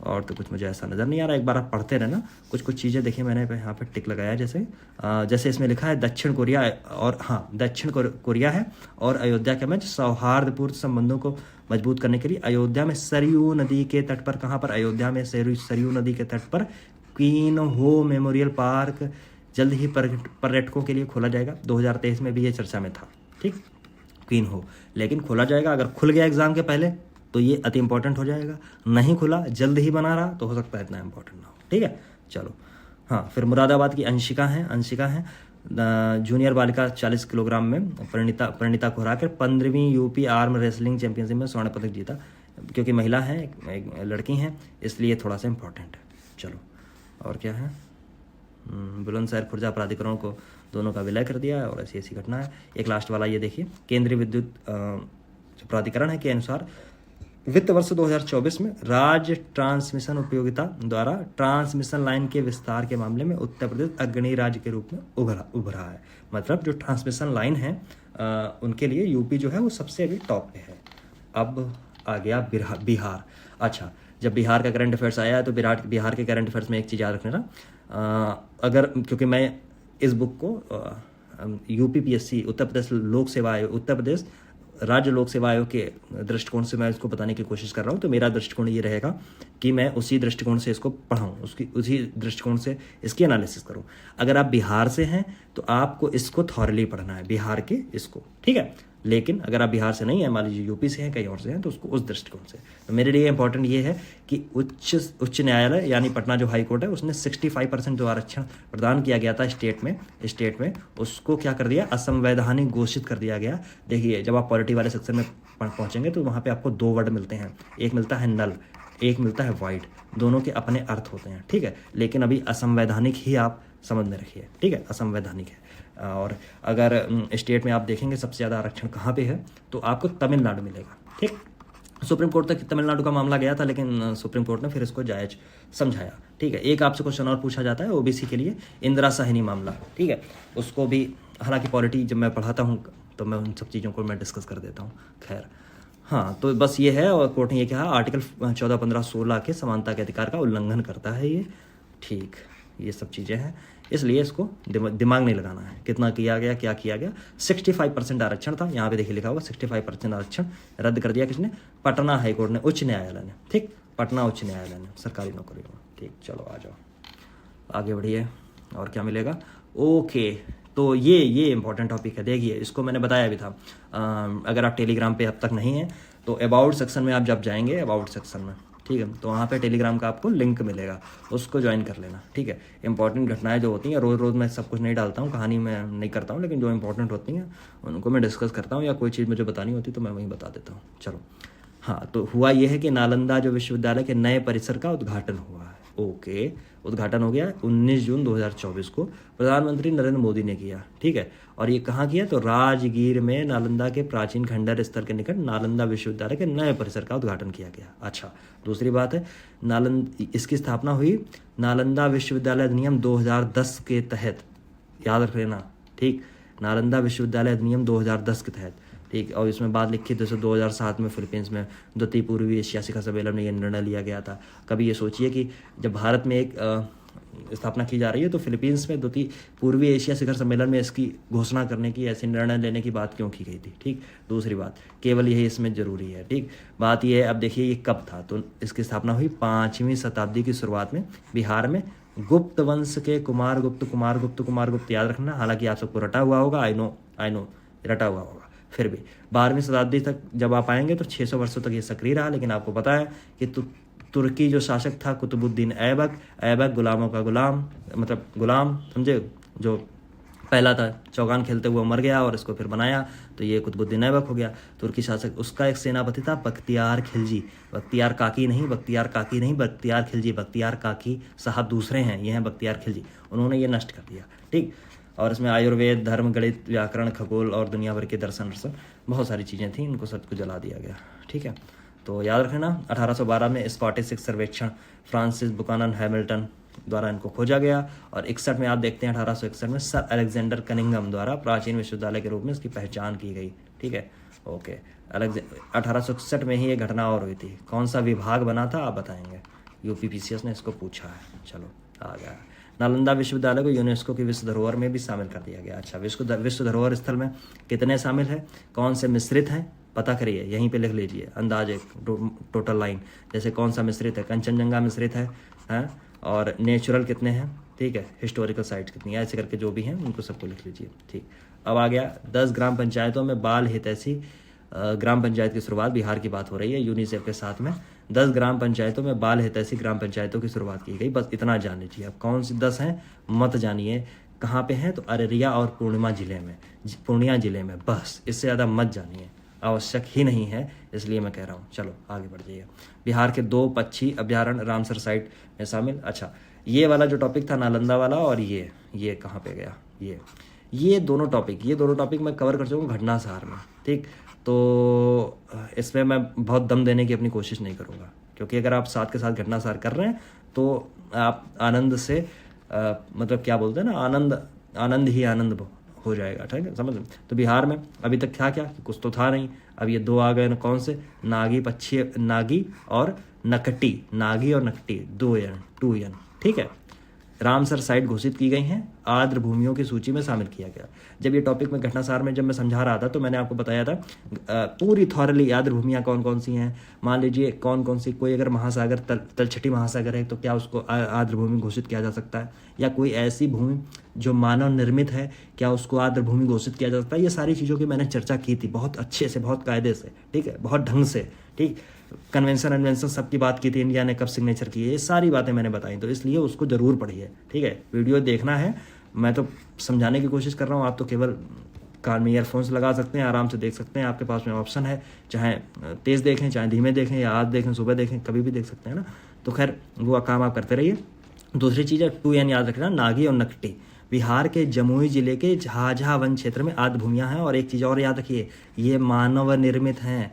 और तो कुछ मुझे ऐसा नज़र नहीं आ रहा। एक बार आप पढ़ते रहना, कुछ कुछ चीज़ें देखिए मैंने यहाँ पे टिक लगाया, जैसे इसमें लिखा है दक्षिण कोरिया, और हाँ दक्षिण कोरिया है और अयोध्या के मध्य सौहार्दपूर्ण संबंधों को मजबूत करने के लिए अयोध्या में सरयू नदी के तट पर, कहाँ पर? अयोध्या में सरयू नदी के तट पर क्वीन हो मेमोरियल पार्क जल्द ही पर्यटकों के लिए खोला जाएगा। 2023 में भी ये चर्चा में था। ठीक, क्वीन हो, लेकिन खोला जाएगा। अगर खुल गया एग्जाम के पहले तो ये अति इंपॉर्टेंट हो जाएगा, नहीं खुला, जल्द ही बना रहा तो हो सकता है इतना इंपॉर्टेंट ना हो। ठीक है, चलो। हाँ, फिर मुरादाबाद की अंशिका है जूनियर बालिका 40 किलोग्राम में परिणीता खुराकर 15वीं यूपी आर्म रेसलिंग चैंपियनशिप में स्वर्ण पदक जीता। क्योंकि महिला है, एक लड़की हैं, इसलिए थोड़ा सा इंपॉर्टेंट है। चलो, और क्या है? बुलंदशहर खुर्जा प्राधिकरण को दोनों का विलय कर दिया है, और ऐसी घटना है। एक लास्ट वाला ये देखिए, केंद्रीय विद्युत प्राधिकरण है के अनुसार वित्त वर्ष 2024 में राज्य ट्रांसमिशन उपयोगिता द्वारा ट्रांसमिशन लाइन के विस्तार के मामले में उत्तर प्रदेश अग्रणी राज्य के रूप में उभरा है। मतलब जो ट्रांसमिशन लाइन है उनके लिए यूपी जो है वो सबसे अभी टॉप पे है। अब आ गया बिहार। अच्छा, जब बिहार का करंट अफेयर्स आया है तो बिहार के करंट अफेयर्स में एक चीज़ याद रखना, अगर क्योंकि मैं इस बुक को यूपीपीएससी उत्तर प्रदेश राज्य लोक सेवा आयोग के दृष्टिकोण से मैं इसको बताने की कोशिश कर रहा हूँ। तो मेरा दृष्टिकोण ये रहेगा कि मैं उसी दृष्टिकोण से इसको पढ़ाऊँ, उसी दृष्टिकोण से इसकी एनालिसिस करूँ। अगर आप बिहार से हैं तो आपको इसको थॉरली पढ़ना है, बिहार के इसको, ठीक है। लेकिन अगर आप बिहार से नहीं हैं, मान लीजिए यूपी से हैं, कहीं और से हैं, तो उसको उस दृष्टिकोण से। तो मेरे लिए इंपॉर्टेंट ये है कि उच्च न्यायालय यानी पटना जो हाई कोर्ट है, उसने 65% जो आरक्षण प्रदान किया गया था स्टेट में उसको क्या कर दिया? असंवैधानिक घोषित कर दिया गया। देखिए, जब आप पॉलिटी वाले सेक्शन में पहुंचेंगे तो वहाँ पे आपको 2 वर्ड मिलते हैं, एक मिलता है नल, एक मिलता है वाइड। दोनों के अपने अर्थ होते हैं, ठीक है। लेकिन अभी असंवैधानिक ही आप समझ में रखिए, ठीक है, असंवैधानिक है। और अगर स्टेट में आप देखेंगे सबसे ज़्यादा आरक्षण कहाँ पे है, तो आपको तमिलनाडु मिलेगा, ठीक। सुप्रीम कोर्ट तक तमिलनाडु का मामला गया था, लेकिन सुप्रीम कोर्ट ने फिर इसको जायज समझाया, ठीक है। एक आपसे क्वेश्चन और पूछा जाता है ओबीसी के लिए, इंदिरा साहनी मामला, ठीक है। उसको भी, हालांकि पॉलिटी जब मैं पढ़ाता हूँ तो मैं उन सब चीज़ों को मैं डिस्कस कर देता हूँ, खैर। हाँ, तो बस ये है। और कोर्ट ने ये कहा आर्टिकल 14, 15, 16 के समानता के अधिकार का उल्लंघन करता है ये, ठीक। ये सब चीज़ें हैं, इसलिए इसको दिमाग नहीं लगाना है कितना किया गया, क्या किया गया। 65% आरक्षण था, यहाँ पे देखिए लिखा होगा 65% आरक्षण रद्द कर दिया किसने? पटना हाई कोर्ट ने, उच्च न्यायालय ने, ठीक। पटना उच्च न्यायालय ने सरकारी नौकरियों में, ठीक। चलो आ जाओ, आगे बढ़िए। और क्या मिलेगा? ओके, तो ये इंपॉर्टेंट टॉपिक है। देखिए, इसको मैंने बताया भी था। अगर आप टेलीग्राम पे अब तक नहीं हैं तो अबाउट सेक्शन में आप जब जाएंगे, अबाउट सेक्शन में, ठीक है, तो वहाँ पे टेलीग्राम का आपको लिंक मिलेगा, उसको ज्वाइन कर लेना, ठीक है। इंपॉर्टेंट घटनाएं जो होती हैं, रोज़ मैं सब कुछ नहीं डालता हूँ, कहानी मैं नहीं करता हूँ, लेकिन जो इंपॉर्टेंट होती हैं उनको मैं डिस्कस करता हूँ, या कोई चीज़ मुझे बतानी होती तो मैं वहीं बता देता हूँ। चलो, हाँ, तो हुआ ये है कि नालंदा जो विश्वविद्यालय के नए परिसर का उद्घाटन हुआ है। ओके, उद्घाटन हो गया 19 जून 2024 को, प्रधानमंत्री नरेंद्र मोदी ने किया, ठीक है। और ये कहाँ किया? तो राजगीर में नालंदा के प्राचीन खंडर स्थल के निकट नालंदा विश्वविद्यालय के नए परिसर का उद्घाटन किया गया। अच्छा, दूसरी बात है, इसकी स्थापना हुई नालंदा विश्वविद्यालय अधिनियम 2010 के तहत, याद रख लेना, ठीक। नालंदा विश्वविद्यालय अधिनियम 2010 के तहत, ठीक। और इसमें बात लिखी जैसे 2007 में फिलीपींस में द्वितीय पूर्वी एशिया शिखर सम्मेलन में ये निर्णय लिया गया था। कभी ये सोचिए कि जब भारत में एक स्थापना की जा रही है तो फिलीपींस में द्वितीय पूर्वी एशिया शिखर सम्मेलन में इसकी घोषणा करने की, ऐसे निर्णय लेने की बात क्यों की गई थी, ठीक। दूसरी बात, केवल यही इसमें जरूरी है, ठीक। बात यह है, अब देखिए ये कब था, तो इसकी स्थापना हुई 5वीं शताब्दी की शुरुआत में बिहार में गुप्त वंश के कुमार गुप्त, याद रखना। हालांकि आप सबको रटा हुआ होगा, आई नो रटा हुआ होगा, फिर भी 12वीं शताब्दी तक जब आप आएंगे तो 600 वर्षों तक ये सक्रिय रहा। लेकिन आपको पता है कि तुर्की जो शासक था कुतुबुद्दीन ऐबक गुलामों का गुलाम, मतलब गुलाम, समझे, जो पहला था चौगान खेलते हुए मर गया और इसको फिर बनाया, तो ये कुतुबुद्दीन ऐबक हो गया तुर्की शासक। उसका एक सेनापति था बख्तियार खिलजी, बख्तियार काकी नहीं, बख्तियार काकी नहीं, बख्तियार खिलजी। बख्तियार काकी साहब दूसरे हैं, ये हैं बख्तियार खिलजी, उन्होंने ये नष्ट कर दिया। ठीक, और इसमें आयुर्वेद, धर्म, गणित, व्याकरण, खगोल और दुनिया भर के दर्शन बहुत सारी चीज़ें थी, इनको सबको जला दिया गया। ठीक है, तो याद रखना 1812 में स्कॉटिश सर्वेक्षण फ्रांसिस बुकानन हैमिल्टन द्वारा इनको खोजा गया, और 61 में आप देखते हैं 1861 में सर अलेक्जेंडर कनिंघम द्वारा प्राचीन विश्वविद्यालय के रूप में इसकी पहचान की गई। ठीक है, ओके। 1861 में ही ये घटना और हुई थी। कौन सा विभाग बना था आप बताएंगे, यूपीपीसीएस ने इसको पूछा है। चलो आ गया। नालंदा विश्वविद्यालय को यूनेस्को की विश्व धरोहर में भी शामिल कर दिया गया। अच्छा, विश्व धरोहर स्थल में कितने शामिल हैं, कौन से मिश्रित हैं, पता करिए, यहीं पे लिख लीजिए अंदाजे टोटल लाइन। जैसे कौन सा मिश्रित है, कंचनजंगा मिश्रित है, हैं, और नेचुरल कितने हैं, ठीक है, हिस्टोरिकल साइट्स कितनी है, ऐसे करके जो भी हैं उनको सबको लिख लीजिए। ठीक, अब आ गया 10 ग्राम पंचायतों में बाल हितैषी ग्राम पंचायत की शुरुआत। बिहार की बात हो रही है, यूनिसेफ के साथ में 10 ग्राम पंचायतों में बाल हितैषी ग्राम पंचायतों की शुरुआत की गई। बस इतना जान लीजिए। अब कौन सी 10 हैं मत जानिए, कहाँ पे हैं, तो अररिया और पूर्णिया जिले में, बस इससे ज़्यादा मत जानिए, आवश्यक ही नहीं है, इसलिए मैं कह रहा हूँ। चलो आगे बढ़ जाइए। बिहार के 2 पक्षी अभ्यारण्य रामसर साइट में शामिल। अच्छा, ये वाला जो टॉपिक था नालंदा वाला, और ये कहाँ पे गया, ये दोनों टॉपिक मैं कवर कर चुका हूँ घटनासार में। ठीक, तो इसमें मैं बहुत दम देने की अपनी कोशिश नहीं करूँगा, क्योंकि अगर आप साथ के साथ घटनासार कर रहे हैं तो आप आनंद से मतलब क्या बोलते हैं ना, आनंद ही आनंद हो जाएगा। ठीक है, समझ। तो बिहार में अभी तक था क्या, कुछ तो था नहीं। अब ये 2 आ गए ना, कौन से, नागी और नकटी, 2 n। ठीक है, रामसर साइट घोषित की गई हैं, आर्द्र भूमियों की सूची में शामिल किया गया। जब ये टॉपिक में घटनासार में जब मैं समझा रहा था तो मैंने आपको बताया था पूरी थॉरली आर्द्र भूमियाँ कौन कौन सी हैं। मान लीजिए कौन कौन सी, कोई अगर महासागर तलछटी महासागर है तो क्या उसको आर्द्र भूमि घोषित किया जा सकता है, या कोई ऐसी भूमि जो मानव निर्मित है क्या उसको आर्द्र भूमि घोषित किया जा सकता है। ये सारी चीज़ों की मैंने चर्चा की थी बहुत अच्छे से, बहुत कायदे से, ठीक है, बहुत ढंग से। ठीक, कन्वेंशन सबकी बात की थी, इंडिया ने कब सिग्नेचर किए, ये सारी बातें मैंने बताई, तो इसलिए उसको ज़रूर पढ़िए। ठीक है, वीडियो देखना है, मैं तो समझाने की कोशिश कर रहा हूँ, आप तो केवल कान में ईयरफोन्स लगा सकते हैं, आराम से देख सकते हैं, आपके पास में ऑप्शन है, चाहे तेज़ देखें, चाहे धीमे देखें, या आज देखें, सुबह देखें, कभी भी देख सकते हैं ना। तो खैर वो काम आप करते रहिए। दूसरी चीज़ है 2n याद रखना, नागी और नकटी। बिहार के जमुई जिले के झाझा वन क्षेत्र में आर्द्र भूमियाँ हैं। और एक चीज़ और याद रखिए, ये मानव निर्मित हैं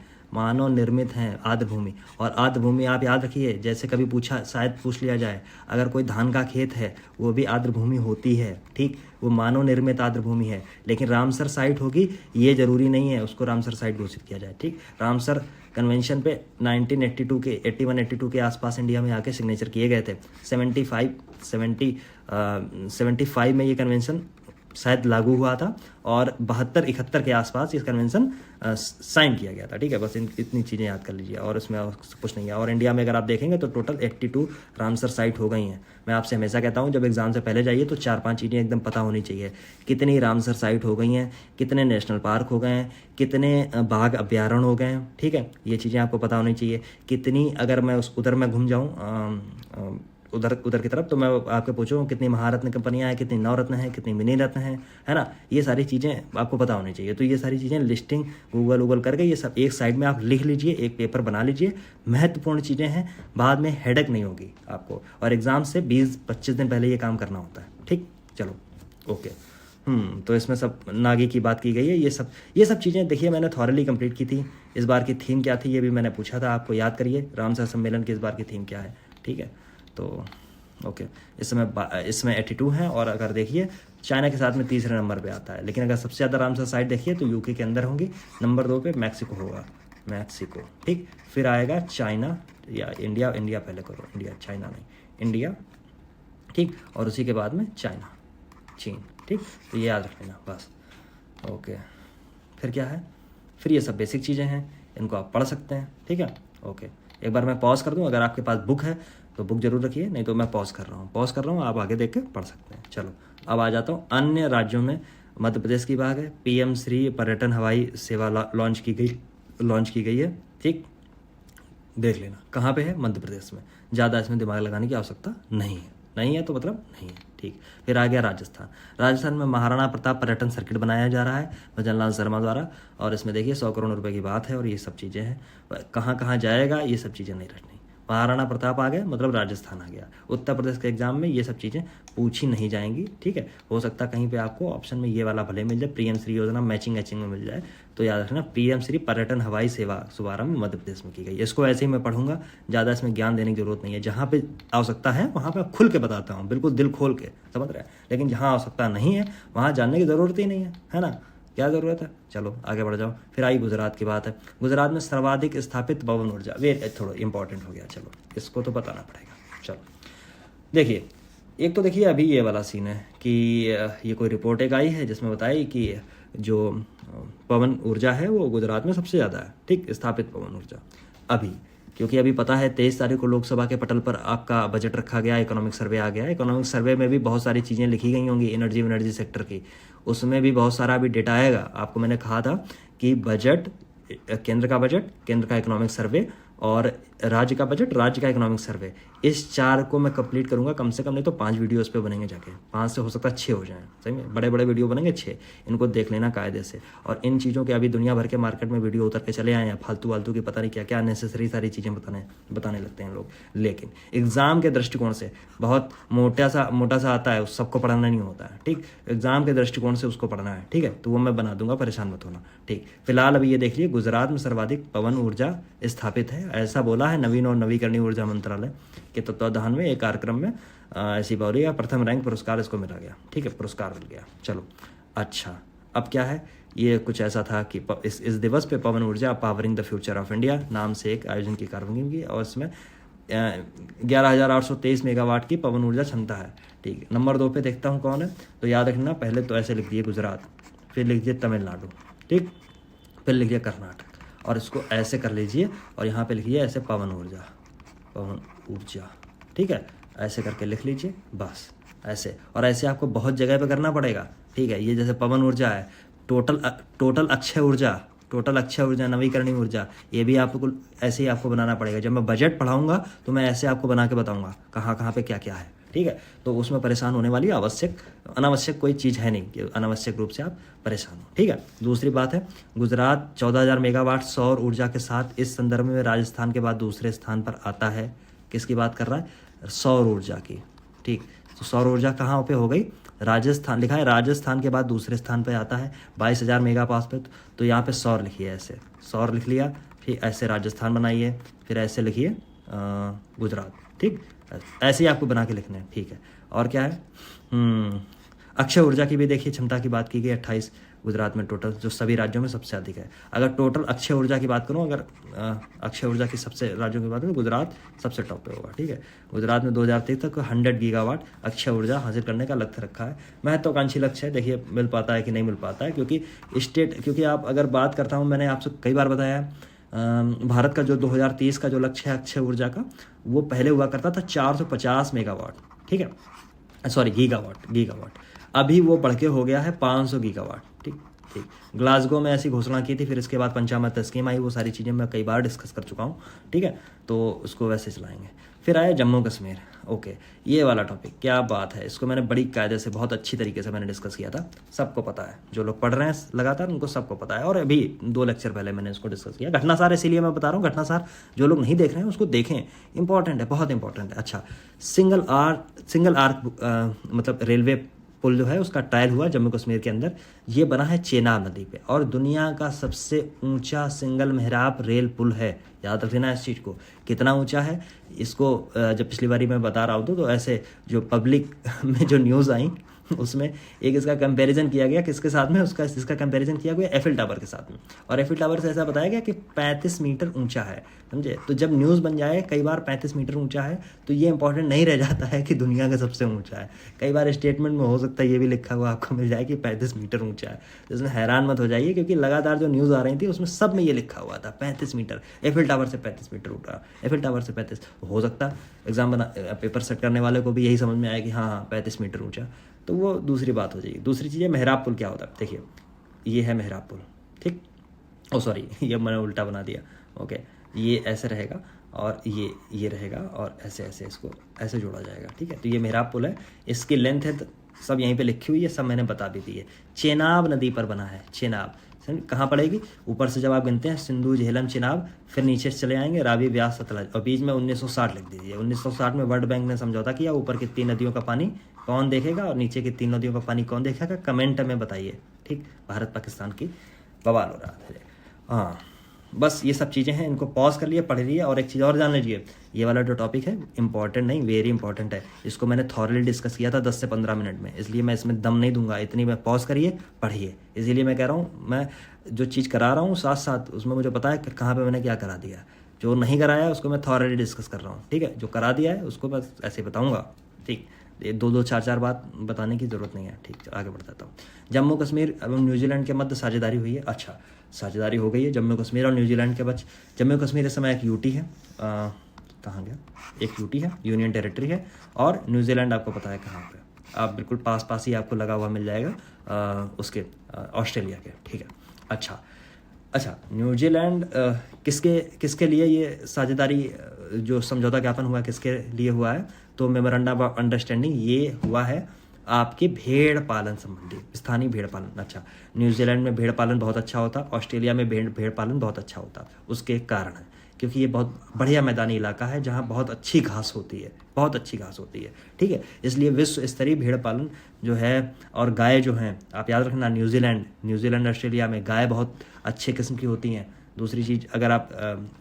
आर्द्र भूमि। और आर्द्र भूमि आप याद रखिए, जैसे कभी शायद पूछ लिया जाए, अगर कोई धान का खेत है वो भी आर्द्र भूमि होती है। ठीक, वो मानव निर्मित आर्द्र भूमि है, लेकिन रामसर साइट होगी ये जरूरी नहीं है उसको रामसर साइट घोषित किया जाए। ठीक, रामसर कन्वेंशन पे 1982 के 81-82 के आसपास इंडिया में आके सिग्नेचर किए गए थे। 75 में ये कन्वेंशन शायद लागू हुआ था, और 72-71 के आसपास ये कन्वेंशन साइन किया गया था। ठीक है, बस इतनी चीज़ें याद कर लीजिए, और इसमें कुछ नहीं है। और इंडिया में अगर आप देखेंगे तो टोटल 82 रामसर साइट हो गई हैं। मैं आपसे हमेशा कहता हूँ जब एग्जाम से पहले जाइए तो 4-5 चीज़ें एकदम पता होनी चाहिए। कितनी रामसर साइट हो गई हैं, कितने नेशनल पार्क हो गए हैं, कितने बाघ अभ्यारण्य हो गए हैं। ठीक है, ये चीज़ें आपको पता होनी चाहिए। कितनी, अगर मैं उधर मैं घूम जाऊँ उधर की तरफ, तो मैं आपके पूछूँ कितनी महारत्न कंपनियां हैं, कितनी नवरत्न हैं, कितनी मिनी रत्न हैं, है ना। ये सारी चीज़ें आपको पता होनी चाहिए। तो ये सारी चीज़ें लिस्टिंग गूगल करके ये सब एक साइड में आप लिख लीजिए, एक पेपर बना लीजिए। महत्वपूर्ण चीज़ें हैं, बाद में हेडेक नहीं होगी आपको, और एग्ज़ाम से 20-25 दिन पहले ये काम करना होता है। ठीक, चलो ओके। तो इसमें सब नागी की बात की गई है। ये सब चीज़ें देखिए मैंने थॉरली कंप्लीट की थी। इस बार की थीम क्या थी ये भी मैंने पूछा था आपको, याद करिए रामसर सम्मेलन की इस बार की थीम क्या है। ठीक है, तो ओके, इसमें 82 हैं। और अगर देखिए चाइना के साथ में तीसरे नंबर पे आता है, लेकिन अगर सबसे ज़्यादा रामसर साइट देखिए तो यूके के अंदर होंगी। नंबर 2 पे मैक्सिको होगा, मैक्सिको। ठीक, फिर आएगा चाइना या इंडिया पहले करो, इंडिया चाइना नहीं, इंडिया। ठीक, और उसी के बाद में चाइना, चीन। ठीक, तो ये याद रख लेना बस। ओके, फिर क्या है, फिर ये सब बेसिक चीज़ें हैं, इनको आप पढ़ सकते हैं। ठीक है, ओके। एक बार मैं पॉज कर दूं, अगर आपके पास बुक है तो बुक जरूर रखिए, नहीं तो मैं पॉज कर रहा हूँ, आप आगे देख के पढ़ सकते हैं। चलो अब आ जाता हूँ अन्य राज्यों में। मध्य प्रदेश की बात है, PM श्री पर्यटन हवाई सेवा लॉन्च की गई है। ठीक, देख लेना कहाँ पे है, मध्य प्रदेश में। ज़्यादा इसमें दिमाग लगाने की आवश्यकता नहीं है। नहीं है तो मतलब नहीं है, ठीक। फिर आ गया राजस्थान। राजस्थान में महाराणा प्रताप पर्यटन सर्किट बनाया जा रहा है भजन लाल शर्मा द्वारा, और इसमें देखिए 100 करोड़ रुपए की बात है और ये सब चीज़ें हैं। कहाँ कहाँ जाएगा ये सब चीज़ें नहीं रखनी। महाराणा प्रताप आ गया मतलब राजस्थान आ गया। उत्तर प्रदेश के एग्जाम में ये सब चीज़ें पूछी नहीं जाएंगी, ठीक है। हो सकता है कहीं पे आपको ऑप्शन में ये वाला भले मिल जाए, पीएम श्री योजना मैचिंग में मिल जाए, तो याद रखना पीएम श्री पर्यटन हवाई सेवा शुभारंभ मध्य प्रदेश में की गई। इसको ऐसे ही मैं पढ़ूंगा, ज़्यादा इसमें ज्ञान देने की जरूरत नहीं है। जहाँ पे आवश्यकता है वहाँ पे खुल के बताता हूँ, बिल्कुल दिल खोल के, समझ रहे हैं। लेकिन जहाँ आवश्यकता नहीं है वहाँ जानने की ज़रूरत ही नहीं है ना, क्या ज़रूरत है। चलो आगे बढ़ जाओ। फिर आई गुजरात की बात है। गुजरात में सर्वाधिक स्थापित पवन ऊर्जा, वे थोड़ा इंपॉर्टेंट हो गया, चलो इसको तो बताना पड़ेगा। चलो देखिए, एक तो देखिए अभी ये वाला सीन है कि ये कोई रिपोर्ट एक आई है जिसमें बताई कि जो पवन ऊर्जा है वो गुजरात में सबसे ज़्यादा है, ठीक, स्थापित पवन ऊर्जा। अभी क्योंकि अभी पता है 23 तारीख को लोकसभा के पटल पर आपका बजट रखा गया, इकोनॉमिक सर्वे आ गया। इकोनॉमिक सर्वे में भी बहुत सारी चीज़ें लिखी गई होंगी एनर्जी सेक्टर की, उसमें भी बहुत सारा अभी डेटा आएगा। आपको मैंने कहा था कि बजट, केंद्र का इकोनॉमिक सर्वे और राज्य का बजट, राज्य का इकोनॉमिक सर्वे, इस 4 को मैं कंप्लीट करूंगा कम से कम, नहीं तो 5 वीडियो इस पे बनेंगे जाके, 5 से हो सकता है 6 हो जाएं, सही में बड़े बड़े वीडियो बनेंगे 6। इनको देख लेना कायदे से। और इन चीज़ों के अभी दुनिया भर के मार्केट में वीडियो उतर के चले आए हैं, फालतू की पता नहीं क्या क्या नेसेसरी सारी चीज़ें बताने लगते हैं लोग। लेकिन एग्जाम के दृष्टिकोण से बहुत मोटा सा आता है, उस सबको पढ़ना नहीं होता है, ठीक। एग्जाम के दृष्टिकोण से उसको पढ़ना है, ठीक है, तो वो मैं बना दूंगा, परेशान मत होना, ठीक। फिलहाल अभी ये देख लिए, गुजरात में सर्वाधिक पवन ऊर्जा स्थापित है, ऐसा बोला है नवीन और नवीकरणीय ऊर्जा मंत्रालय के तत्वाधान में एक कार्यक्रम में। ऐसी बोली है, प्रथम रैंक पुरस्कार इसको मिला गया, ठीक है, पुरस्कार मिल गया। चलो अच्छा, अब क्या है, ये कुछ ऐसा था कि इस दिवस पे पवन ऊर्जा powering the future of India नाम से एक आयोजन की कार्यक्रम की, और इसमें 11,823 मेगावाट की पवन ऊर्जा क्षमता है, ठीक। नंबर 2 पे देखता हूँ कौन है, तो याद रखना, पहले तो ऐसे लिख दिए गुजरात, फिर लिख दिए तमिलनाडु, ठीक, फिर लिख दिया कर्नाटक, और इसको ऐसे कर लीजिए और यहाँ पे लिखिए ऐसे पवन ऊर्जा, ठीक है, ऐसे करके लिख लीजिए बस ऐसे। और ऐसे आपको बहुत जगह पे करना पड़ेगा, ठीक है। ये जैसे पवन ऊर्जा है, टोटल अक्षय ऊर्जा, नवीकरणीय ऊर्जा, ये भी आपको ऐसे ही आपको बनाना पड़ेगा। जब मैं बजट पढ़ाऊंगा तो मैं ऐसे आपको बना के बताऊंगा कहाँ कहाँ पे क्या क्या है, ठीक है। तो उसमें परेशान होने वाली अनावश्यक कोई चीज़ है नहीं कि अनावश्यक रूप से आप परेशान हो, ठीक है। दूसरी बात है, गुजरात 14,000 मेगावाट सौर ऊर्जा के साथ इस संदर्भ में राजस्थान के बाद दूसरे स्थान पर आता है। किसकी बात कर रहा है, सौर ऊर्जा की, ठीक। तो सौर ऊर्जा कहाँ पे हो गई, राजस्थान लिखा है, राजस्थान के बाद दूसरे स्थान पर आता है 22,000 मेगा पास पे। तो यहाँ पे सौर लिखिए, ऐसे सौर लिख लिया, फिर ऐसे राजस्थान बनाइए, फिर ऐसे लिखिए गुजरात, ठीक, ऐसे ही आपको बना के लिखना है, ठीक है। और क्या है, अक्षय ऊर्जा की भी देखिए क्षमता की बात की गई 28 गुजरात में टोटल, जो सभी राज्यों में सबसे अधिक है। अगर टोटल अक्षय ऊर्जा की बात करूँ, अगर अक्षय ऊर्जा की सबसे राज्यों की बात करूँ, गुजरात सबसे टॉप पे होगा, ठीक है। गुजरात में 2023 तक 100 गीगावाट अक्षय ऊर्जा हासिल करने का लक्ष्य रखा है। महत्वाकांक्षी लक्ष्य है, देखिए मिल पाता है कि नहीं मिल पाता है, क्योंकि आप अगर बात करता हूँ, मैंने आपसे कई बार बताया, भारत का जो 2030 का जो लक्ष्य है अक्षय ऊर्जा का, वो पहले हुआ करता था 450 मेगावाट, ठीक है, सॉरी गीगावाट। अभी वो बढ़ के हो गया है 500 गीगावाट, ठीक। ग्लासगो में ऐसी घोषणा की थी, फिर इसके बाद पंचामत स्कीम आई, वो सारी चीज़ें मैं कई बार डिस्कस कर चुका हूँ, ठीक है। तो उसको वैसे चलाएंगे। फिर आया जम्मू कश्मीर, ओके, ये वाला टॉपिक क्या बात है, इसको मैंने बड़ी कायदे से बहुत अच्छी तरीके से मैंने डिस्कस किया था, सबको पता है, जो लोग पढ़ रहे हैं लगातार उनको सबको पता है। और अभी 2 लेक्चर पहले मैंने इसको डिस्कस किया, घटनासार, इसीलिए मैं बता रहा हूँ, घटनासार जो लोग नहीं देख रहे हैं उसको देखें, इंपॉर्टेंट है, बहुत इंपॉर्टेंट है। अच्छा, सिंगल आर्क मतलब रेलवे पुल जो है उसका ट्रायल हुआ जम्मू कश्मीर के अंदर, ये बना है चेनाब नदी पे, और दुनिया का सबसे ऊंचा सिंगल मेहराब रेल पुल है। याद रखना इस चीज़ को, कितना ऊंचा है इसको। जब पिछली बारी मैं बता रहा हूँ तो ऐसे जो पब्लिक में जो न्यूज़ आई उसमें एक इसका कंपैरिजन किया गया, किसके साथ में, इसका कंपैरिजन किया गया एफिल टावर के साथ में, और एफिल टावर से ऐसा बताया गया कि 35 मीटर ऊंचा है, समझे। तो जब न्यूज़ बन जाए कई बार 35 मीटर ऊंचा है, तो ये इंपॉर्टेंट नहीं रह जाता है कि दुनिया का सबसे ऊंचा है। कई बार स्टेटमेंट में हो सकता है ये भी लिखा हुआ आपको मिल जाए कि 35 मीटर ऊंचा है, तो इसमें हैरान मत हो जाइए, क्योंकि लगातार जो न्यूज़ आ रही थी उसमें सब में ये लिखा हुआ था 35 मीटर, एफिल टावर से 35 मीटर ऊंचा, एफिल टावर से 35। हो सकता एग्जाम पेपर सेट करने वाले को भी यही समझ में आया कि हाँ 35 मीटर ऊंचा, तो वो दूसरी बात हो जाएगी। दूसरी चीज़ है मेहराब पुल क्या होता है, देखिए ये है मेहराब पुल, ठीक, ओ सॉरी ये मैंने उल्टा बना दिया, ओके, ये ऐसे रहेगा और ये रहेगा और ऐसे ऐसे इसको ऐसे जोड़ा जाएगा, ठीक है। तो ये मेहराब पुल है, इसकी लेंथ है सब यहीं पे लिखी हुई है, सब मैंने बता भी दी है। चेनाब नदी पर बना है, चेनाब कहाँ पड़ेगी, ऊपर से जब आप गिनते हैं सिंधु झेलम चेनाब, फिर नीचे से चले आएंगे रावी ब्यास सतलज, और बीच में 1960 लिख दीजिए। 1960 में वर्ल्ड बैंक ने समझौता किया, ऊपर की 3 नदियों का पानी कौन देखेगा और नीचे की 3 नदियों का पानी कौन देखेगा, कमेंट में बताइए, ठीक। भारत पाकिस्तान की बवाल हो रहा है। हाँ बस ये सब चीज़ें हैं, इनको पॉज कर लिए, पढ़ लिए। और एक चीज़ और जान लीजिए, ये वाला जो टॉपिक है इंपॉर्टेंट नहीं, वेरी इंपॉर्टेंट है। इसको मैंने थॉरली डिस्कस किया था 10 से 15 मिनट में, इसलिए मैं इसमें दम नहीं दूंगा, इतनी मैं पॉज करिए पढ़िए। इसीलिए मैं कह रहा हूँ, मैं जो चीज़ करा रहा हूँ साथ साथ उसमें मुझे पता है कि कहाँ पर मैंने क्या करा दिया। जो नहीं कराया उसको मैं थॉरली डिस्कस कर रहा हूँ, ठीक है। जो करा दिया है उसको बस ऐसे बताऊँगा, ठीक। 2-2 4-4 बात बताने की ज़रूरत नहीं है, ठीक। आगे बढ़ जाता हूँ। जम्मू कश्मीर एवं न्यूजीलैंड के मध्य साझेदारी हुई है। अच्छा, साझेदारी हो गई है जम्मू कश्मीर और न्यूजीलैंड के बीच। जम्मू कश्मीर इस समय एक यूटी है, कहाँ गया, एक यूटी है, यूनियन टेरिटरी है। और न्यूजीलैंड आपको पता है कहाँ पे, आप बिल्कुल पास ही आपको लगा हुआ मिल जाएगा उसके ऑस्ट्रेलिया के, ठीक है। अच्छा, न्यूजीलैंड किसके लिए ये साझेदारी जो समझौता ज्ञापन हुआ किसके लिए हुआ है, तो मेमोरेंडम ऑफ अंडरस्टैंडिंग ये हुआ है आपके भेड़ पालन संबंधी, स्थानीय भेड़ पालन। अच्छा, न्यूजीलैंड में भेड़ पालन बहुत अच्छा होता, ऑस्ट्रेलिया में भेड़ पालन बहुत अच्छा होता, उसके कारण है क्योंकि ये बहुत बढ़िया मैदानी इलाका है जहाँ बहुत अच्छी घास होती है, बहुत अच्छी घास होती है, ठीक है। इसलिए विश्व स्तरीय भेड़ पालन जो है, और गाय जो हैं, आप याद रखना, न्यूजीलैंड ऑस्ट्रेलिया में गाय बहुत अच्छे किस्म की होती हैं। दूसरी चीज़, अगर आप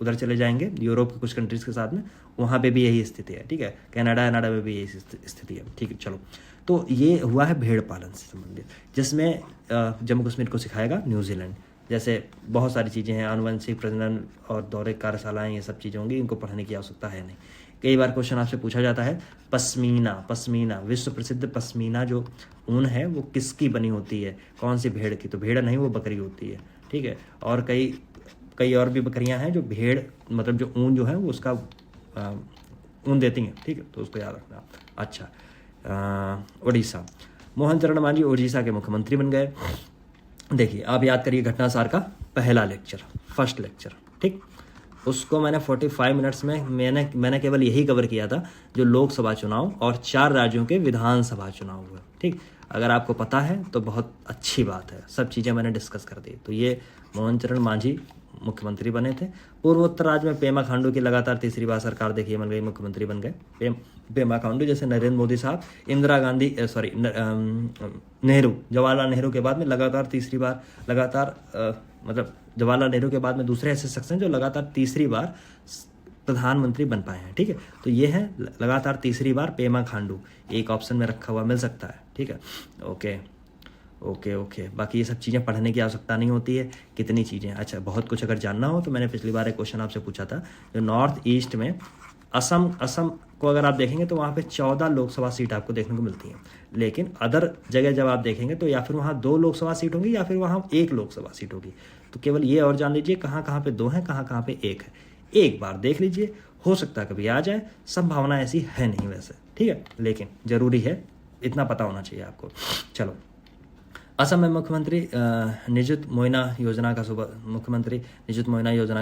उधर चले जाएंगे यूरोप के कुछ कंट्रीज़ के साथ में, वहाँ पे भी यही स्थिति है, ठीक है। कनाडा में भी यही स्थिति है, ठीक है। चलो, तो ये हुआ है भेड़ पालन से संबंधित, जिसमें जम्मू कश्मीर को सिखाएगा न्यूजीलैंड। जैसे बहुत सारी चीज़ें हैं, आनुवंशिक प्रजनन और दौरे कार्यशालाएँ, ये सब चीज़ें होंगी, इनको पढ़ने की आवश्यकता है नहीं। कई बार क्वेश्चन आपसे पूछा जाता है, पश्मीना विश्व प्रसिद्ध पश्मीना जो ऊन है वो किसकी बनी होती है, कौन सी भेड़ की, तो भेड़ नहीं, वो बकरी होती है, ठीक है। और कई और भी बकरियां हैं जो भेड़, मतलब जो ऊन जो है वो उसका ऊन देती हैं, ठीक है, तो उसको याद रखना। अच्छा, उड़ीसा, मोहन चरण मांझी उड़ीसा के मुख्यमंत्री बन गए। देखिए, आप याद करिए घटनासार का पहला लेक्चर, फर्स्ट लेक्चर, ठीक। उसको मैंने 45 मिनट्स में मैंने केवल यही कवर किया था जो लोकसभा चुनाव और 4 राज्यों के विधानसभा चुनाव हुए, ठीक। अगर आपको पता है तो बहुत अच्छी बात है, सब चीज़ें मैंने डिस्कस कर दी। तो ये मोहन चरण मांझी मुख्यमंत्री बने थे। पूर्वोत्तर राज्य में पेमा खांडू की लगातार तीसरी बार सरकार देखिए बन गई, मुख्यमंत्री बन गए पेमा खांडू। जैसे नरेंद्र मोदी साहब, इंदिरा गांधी नेहरू, जवाहरलाल नेहरू के बाद में लगातार तीसरी बार, मतलब जवाहरलाल नेहरू के बाद में दूसरे ऐसे शख्स हैं जो लगातार तीसरी बार प्रधानमंत्री बन पाए हैं, ठीक है। तो ये है लगातार तीसरी बार पेमा खांडू, एक ऑप्शन में रखा हुआ मिल सकता है, ठीक है। ओके। बाकी ये सब चीज़ें पढ़ने की आवश्यकता नहीं होती है, कितनी चीज़ें। अच्छा, बहुत कुछ अगर जानना हो तो मैंने पिछली बार एक क्वेश्चन आपसे पूछा था, जो नॉर्थ ईस्ट में असम को अगर आप देखेंगे तो वहाँ पे 14 लोकसभा सीट आपको देखने को मिलती हैं, लेकिन अदर जगह जब आप देखेंगे तो या फिर वहाँ 2 लोकसभा सीट होंगी या फिर वहाँ 1 लोकसभा सीट होगी। तो केवल ये और जान लीजिए कहाँ पे 2 हैं, कहाँ पे 1 है। एक बार देख लीजिए, हो सकता है कभी आ जाए, संभावना ऐसी है नहीं वैसे, ठीक है, लेकिन ज़रूरी है, इतना पता होना चाहिए आपको। चलो, असम में मुख्यमंत्री निजुत मोइना योजना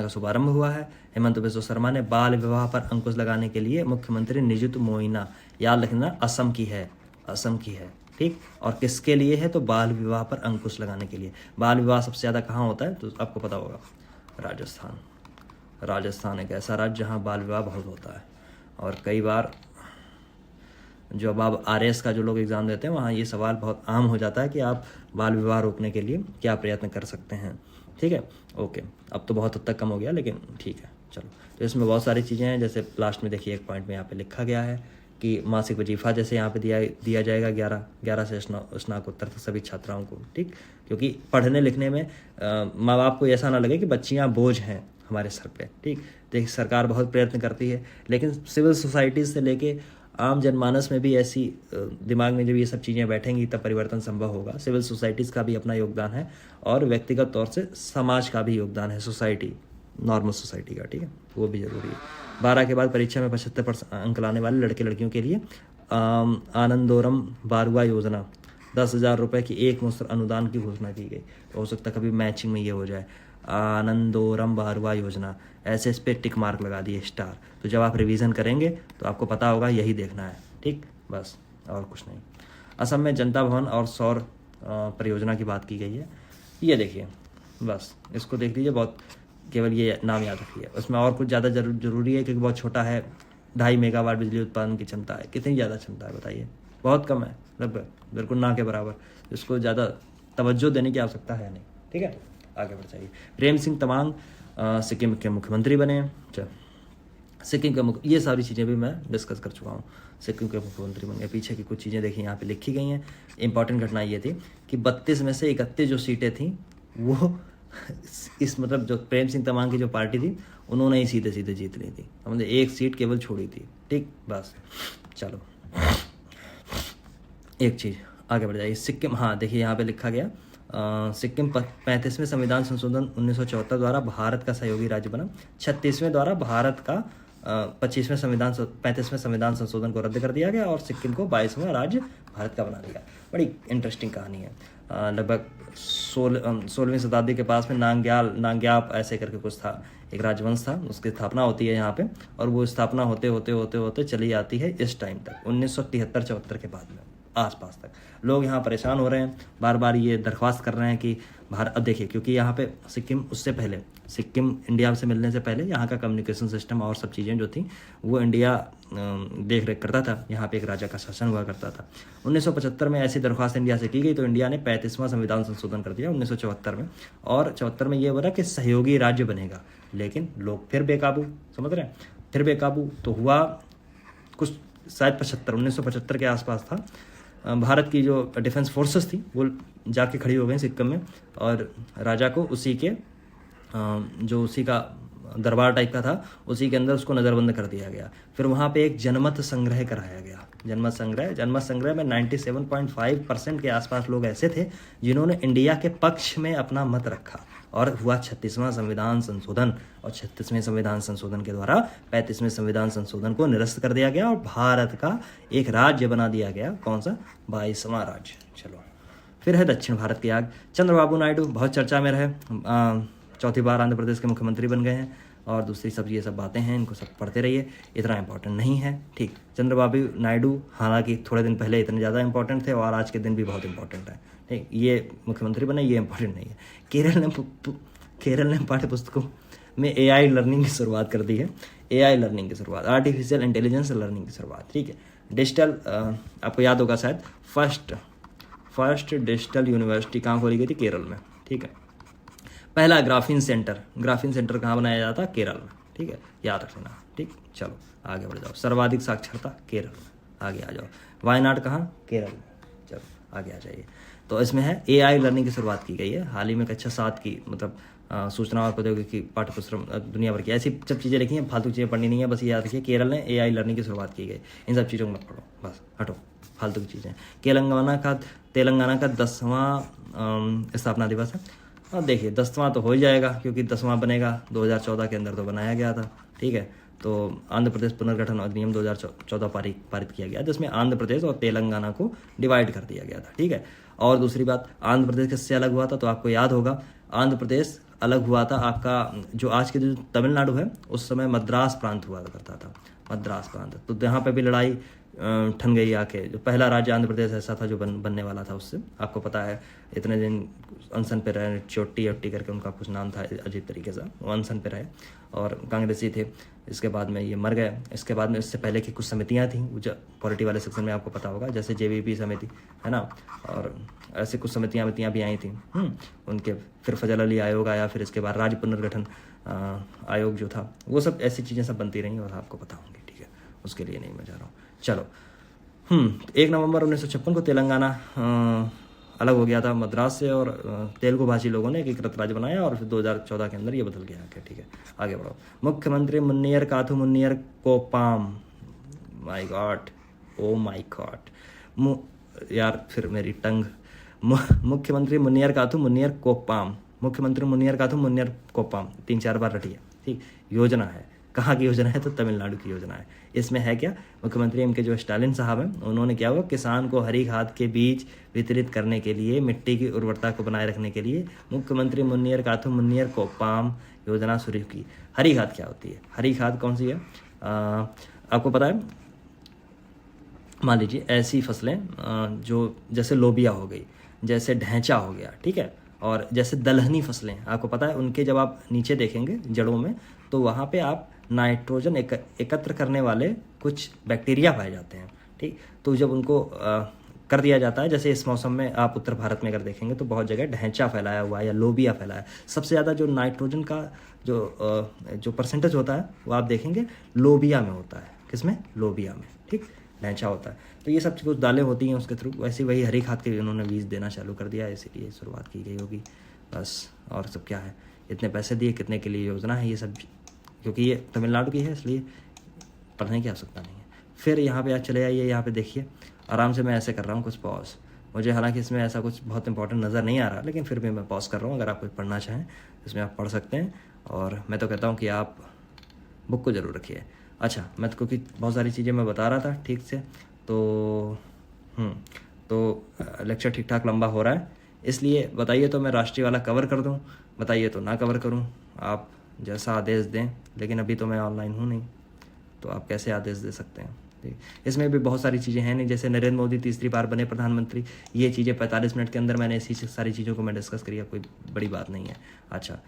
का शुभारंभ हुआ है। हेमंत बिस्वा शर्मा ने बाल विवाह पर अंकुश लगाने के लिए मुख्यमंत्री निजुत मोइना, याद रखना असम की है, ठीक। और किसके लिए है, तो बाल विवाह पर अंकुश लगाने के लिए। बाल विवाह सबसे ज़्यादा कहाँ होता है, तो आपको पता होगा, राजस्थान एक ऐसा राज्य जहाँ बाल विवाह बहुत होता है। और कई बार जब आप RS का जो लोग एग्ज़ाम देते हैं वहाँ ये सवाल बहुत आम हो जाता है कि आप बाल विवाह रोकने के लिए क्या प्रयत्न कर सकते हैं, ठीक है। ओके, अब तो बहुत हद तक कम हो गया, लेकिन ठीक है। चलो, तो इसमें बहुत सारी चीज़ें हैं, जैसे लास्ट में देखिए एक पॉइंट में यहाँ पे लिखा गया है कि मासिक वजीफ़ा जैसे यहाँ पे दिया जाएगा 11 से स्नातकोत्तर तक सभी छात्राओं को, ठीक। क्योंकि पढ़ने लिखने में माँ बाप को ऐसा ना लगे कि बच्चियाँ बोझ हैं हमारे सर पे, ठीक। देखिए, सरकार बहुत प्रयत्न करती है, लेकिन सिविल सोसाइटीज़ से लेके आम जनमानस में भी ऐसी दिमाग में जब ये सब चीज़ें बैठेंगी तब परिवर्तन संभव होगा। सिविल सोसाइटीज़ का भी अपना योगदान है और व्यक्तिगत तौर से समाज का भी योगदान है, सोसाइटी, नॉर्मल सोसाइटी का, ठीक है, वो भी ज़रूरी है। 12 के बाद परीक्षा में 75% अंक लाने वाले लड़के लड़कियों के लिए आनंदोरम बारुआ योजना 10,000 रुपये की एक मुश्त अनुदान की घोषणा की गई। तो हो सकता है कभी मैचिंग में ये हो जाए। आनंदोरम बारवा योजना, ऐसे इस पर टिक मार्क लगा दिए स्टार। तो जब आप रिवीजन करेंगे तो आपको पता होगा यही देखना है, ठीक, बस और कुछ नहीं। असम में जनता भवन और सौर परियोजना की बात की गई है, ये देखिए बस इसको देख लीजिए, बहुत केवल ये नाम याद रखिए। उसमें और कुछ ज़्यादा जरूरी है क्योंकि बहुत छोटा है, 2.5 मेगावाट बिजली उत्पादन की क्षमता है। कितनी ज़्यादा क्षमता है बताइए, बहुत कम है, लगभग बिल्कुल ना के बराबर। इसको ज़्यादा तवज्जो देने की आवश्यकता है नहीं, ठीक है, आगे बढ़ जाइए। प्रेम सिंह तमांग सिक्किम के मुख्यमंत्री बने। चल सिक्किम के ये सारी चीज़ें भी मैं डिस्कस कर चुका हूँ। सिक्किम के मुख्यमंत्री बन गए, पीछे की कुछ चीज़ें देखिए यहाँ पे लिखी गई हैं। इंपॉर्टेंट घटना ये थी कि 32 में से 31 जो सीटें थीं वो इस मतलब जो प्रेम सिंह तमांग की जो पार्टी थी उन्होंने ही सीधे सीधे जीत ली थी, समझे, एक सीट केवल छोड़ी थी, ठीक, बस। चलो एक चीज़ आगे बढ़ जाइए। सिक्किम, हाँ देखिए यहाँ पे लिखा गया सिक्किम 35वें संविधान संशोधन 1974 द्वारा भारत का सहयोगी राज्य बना। 36वें द्वारा भारत का 35वें संविधान संशोधन को रद्द कर दिया गया और सिक्किम को 22वां राज्य भारत का बना दिया। बड़ी इंटरेस्टिंग कहानी है। लगभग 16वीं शताब्दी के पास में नांग्याप ऐसे करके कुछ था, एक राजवंश था, उसकी स्थापना होती है यहाँ पे, और वो स्थापना होते होते होते होते चली आती है इस टाइम तक 1973-74 के बाद में आसपास तक। लोग यहाँ परेशान हो रहे हैं, बार बार ये दरख्वास्त कर रहे हैं कि भारत, अब देखिए क्योंकि यहाँ पे सिक्किम उससे पहले, सिक्किम इंडिया से मिलने से पहले यहाँ का कम्युनिकेशन सिस्टम और सब चीज़ें जो थी वो इंडिया देख रेख करता था, यहाँ पे एक राजा का शासन हुआ करता था। 1975 में ऐसी दरख्वास्त इंडिया से की गई तो इंडिया ने 35वां संविधान संशोधन कर दिया 1974 में, और 74 में ये बोला कि सहयोगी राज्य बनेगा, लेकिन लोग फिर बेकाबू, समझ रहे हैं, फिर बेकाबू तो हुआ कुछ शायद 1975 के आसपास था। भारत की जो डिफेंस फोर्सेस थी वो जाके खड़ी हो गई सिक्किम में, और राजा को उसी के जो उसी का दरबार टाइप का था उसी के अंदर उसको नज़रबंद कर दिया गया। फिर वहाँ पे एक जनमत संग्रह कराया गया, जनमत संग्रह में 97.5% के आसपास लोग ऐसे थे जिन्होंने इंडिया के पक्ष में अपना मत रखा, और हुआ 36वां संविधान संशोधन, और 36वें संविधान संशोधन के द्वारा 35वें संविधान संशोधन को निरस्त कर दिया गया और भारत का एक राज्य बना दिया गया। कौन सा? 22वां राज्य। चलो फिर है दक्षिण भारत की आग। चंद्रबाबू नायडू बहुत चर्चा में रहे, चौथी बार आंध्र प्रदेश के मुख्यमंत्री बन गए हैं, और दूसरी सब ये सब बातें हैं, इनको सब पढ़ते रहिए, इतना इंपॉर्टेंट नहीं है, ठीक। चंद्रबाबू नायडू हालांकि थोड़े दिन पहले इतने ज़्यादा इंपॉर्टेंट थे और आज के दिन भी बहुत इंपॉर्टेंट है, ठीक। ये मुख्यमंत्री बने, ये इंपॉर्टेंट नहीं है। केरल ने पाठ्य पुस्तकों में AI लर्निंग की शुरुआत कर दी है, AI लर्निंग की शुरुआत, आर्टिफिशियल इंटेलिजेंस लर्निंग की शुरुआत, ठीक है। डिजिटल, आपको याद होगा शायद, फर्स्ट डिजिटल यूनिवर्सिटी कहाँ खोली गई थी? केरल में, ठीक है। पहला ग्राफीन सेंटर कहाँ बनाया जाता? केरल में, ठीक है, याद रखना, ठीक। चलो आगे बढ़ जाओ। सर्वाधिक साक्षरता केरल में, आगे आ जाओ। वायनाड कहाँ? केरल में, चलो आगे आ जाइए। तो इसमें है AI लर्निंग की शुरुआत की गई है हाल ही में, कक्षा 7 की, मतलब सूचना और प्रौद्योगिकी पाठ्य पुस्तक दुनिया भर की ऐसी सब चीज़ें लिखी हैं, फालतू चीज़ें पढ़नी नहीं है, बस ये याद रखिए केरल ने AI लर्निंग की शुरुआत की गई। इन सब चीज़ों को मत पढ़ो, बस हटो, फालतू की चीज़ें। तेलंगाना का 10वां स्थापना दिवस है। और देखिए 10वां तो हो ही जाएगा क्योंकि 10वां बनेगा, 2014 के अंदर तो बनाया गया था, ठीक है। तो आंध्र प्रदेश पुनर्गठन अधिनियम 2014 पारित किया गया, जिसमें आंध्र प्रदेश और तेलंगाना को डिवाइड कर दिया गया था, ठीक है। और दूसरी बात, आंध्र प्रदेश किससे अलग हुआ था? तो आपको याद होगा, आंध्र प्रदेश अलग हुआ था आपका, जो आज के जो तमिलनाडु है उस समय मद्रास प्रांत हुआ करता था, मद्रास प्रांत। तो यहाँ पे भी लड़ाई ठन गई आके। जो पहला राज्य आंध्र प्रदेश ऐसा था जो बनने वाला था, उससे आपको पता है इतने दिन अनशन पे रहे, चोट्टी करके उनका कुछ नाम था अजीब तरीके से, वो अनशन पे रहे और कांग्रेसी थे। इसके बाद में ये मर गए। इसके बाद में इससे पहले की कुछ समितियां थी, जो पॉलिटी वाले सेक्शन में आपको पता होगा, जैसे JVP समिति है ना, और ऐसे कुछ समितियां भी आई थी उनके। फिर फजल अली आयोग आया, फिर इसके बाद राज्य पुनर्गठन आयोग जो था, वो सब ऐसी चीज़ें सब बनती रहीं और आपको पता होंगी, ठीक है, उसके लिए नहीं मैं जा रहा हूँ। चलो 1 नवंबर 1956 को तेलंगाना अलग हो गया था मद्रास से, और तेलुगु भाषी लोगों ने एकीकृत राज्य बनाया, और फिर 2014 के अंदर ये बदल गया, ठीक है। आगे बढ़ो। मुख्यमंत्री मुन्नीर काथू मुन्नीर कोपाम, my God, oh my God यार, फिर मेरी टंग। मुख्यमंत्री मुन्नीर काथू मुन्नीर कोपाम, मुख्यमंत्री मुन्नीर काथू मुन्नीर कोपाम 3-4 बार रटिए, ठीक। योजना है, कहाँ की योजना है? तो तमिलनाडु की योजना है। इसमें है क्या, मुख्यमंत्री एम के जो स्टालिन साहब हैं, उन्होंने क्या हुआ, किसान को हरी खाद के बीज वितरित करने के लिए, मिट्टी की उर्वरता को बनाए रखने के लिए मुख्यमंत्री मुन्नियर काथू मुन्नियर कोप्पाम योजना शुरू की। हरी खाद क्या होती है? हरी खाद कौन सी है? आपको पता है, मान लीजिए ऐसी फसलें जो जैसे लोबिया हो गई, जैसे ढैंचा हो गया, ठीक है, और जैसे दलहनी फसलें, आपको पता है उनके जब आप नीचे देखेंगे जड़ों में, तो वहाँ पे आप नाइट्रोजन एकत्र करने वाले कुछ बैक्टीरिया पाए जाते हैं, ठीक। तो जब उनको कर दिया जाता है, जैसे इस मौसम में आप उत्तर भारत में अगर देखेंगे तो बहुत जगह ढैंचा फैलाया हुआ है या लोबिया फैलाया है। सबसे ज़्यादा जो नाइट्रोजन का जो परसेंटेज होता है वो आप देखेंगे लोबिया में होता है। किसमें? लोबिया में, ठीक, ढैंचा होता है। तो ये सब कुछ दालें होती हैं उसके थ्रू। वैसे वही हरी खाद के उन्होंने बीज देना चालू कर दिया, इसीलिए शुरुआत की गई होगी बस। और सब क्या है, इतने पैसे दिए, कितने के लिए योजना है ये सब, क्योंकि ये तमिलनाडु की है इसलिए पढ़ने की आवश्यकता नहीं है। फिर यहाँ पे आज चले आइए, यहाँ पे देखिए आराम से मैं ऐसे कर रहा हूँ कुछ पॉज। मुझे हालांकि इसमें ऐसा कुछ बहुत इंपॉर्टेंट नज़र नहीं आ रहा, लेकिन फिर भी मैं पॉज कर रहा हूँ। अगर आप कुछ पढ़ना चाहें इसमें आप पढ़ सकते हैं, और मैं तो कहता हूँ कि आप बुक को ज़रूर रखिए। अच्छा, मैं तो क्योंकि बहुत सारी चीज़ें मैं बता रहा था ठीक से, तो लेक्चर ठीक ठाक लंबा हो रहा है, इसलिए बताइए तो मैं राष्ट्रीय वाला कवर कर दूँ, बताइए तो ना कवर करूँ, आप जैसा आदेश दें। लेकिन अभी तो मैं ऑनलाइन हूँ नहीं, तो आप कैसे आदेश दे सकते हैं? इसमें भी बहुत सारी चीज़ें हैं नहीं, जैसे नरेंद्र मोदी तीसरी बार बने प्रधानमंत्री, ये चीज़ें 45 मिनट के अंदर मैंने ऐसी सारी चीज़ों को मैं डिस्कस करी है, कोई बड़ी बात नहीं है। अच्छा,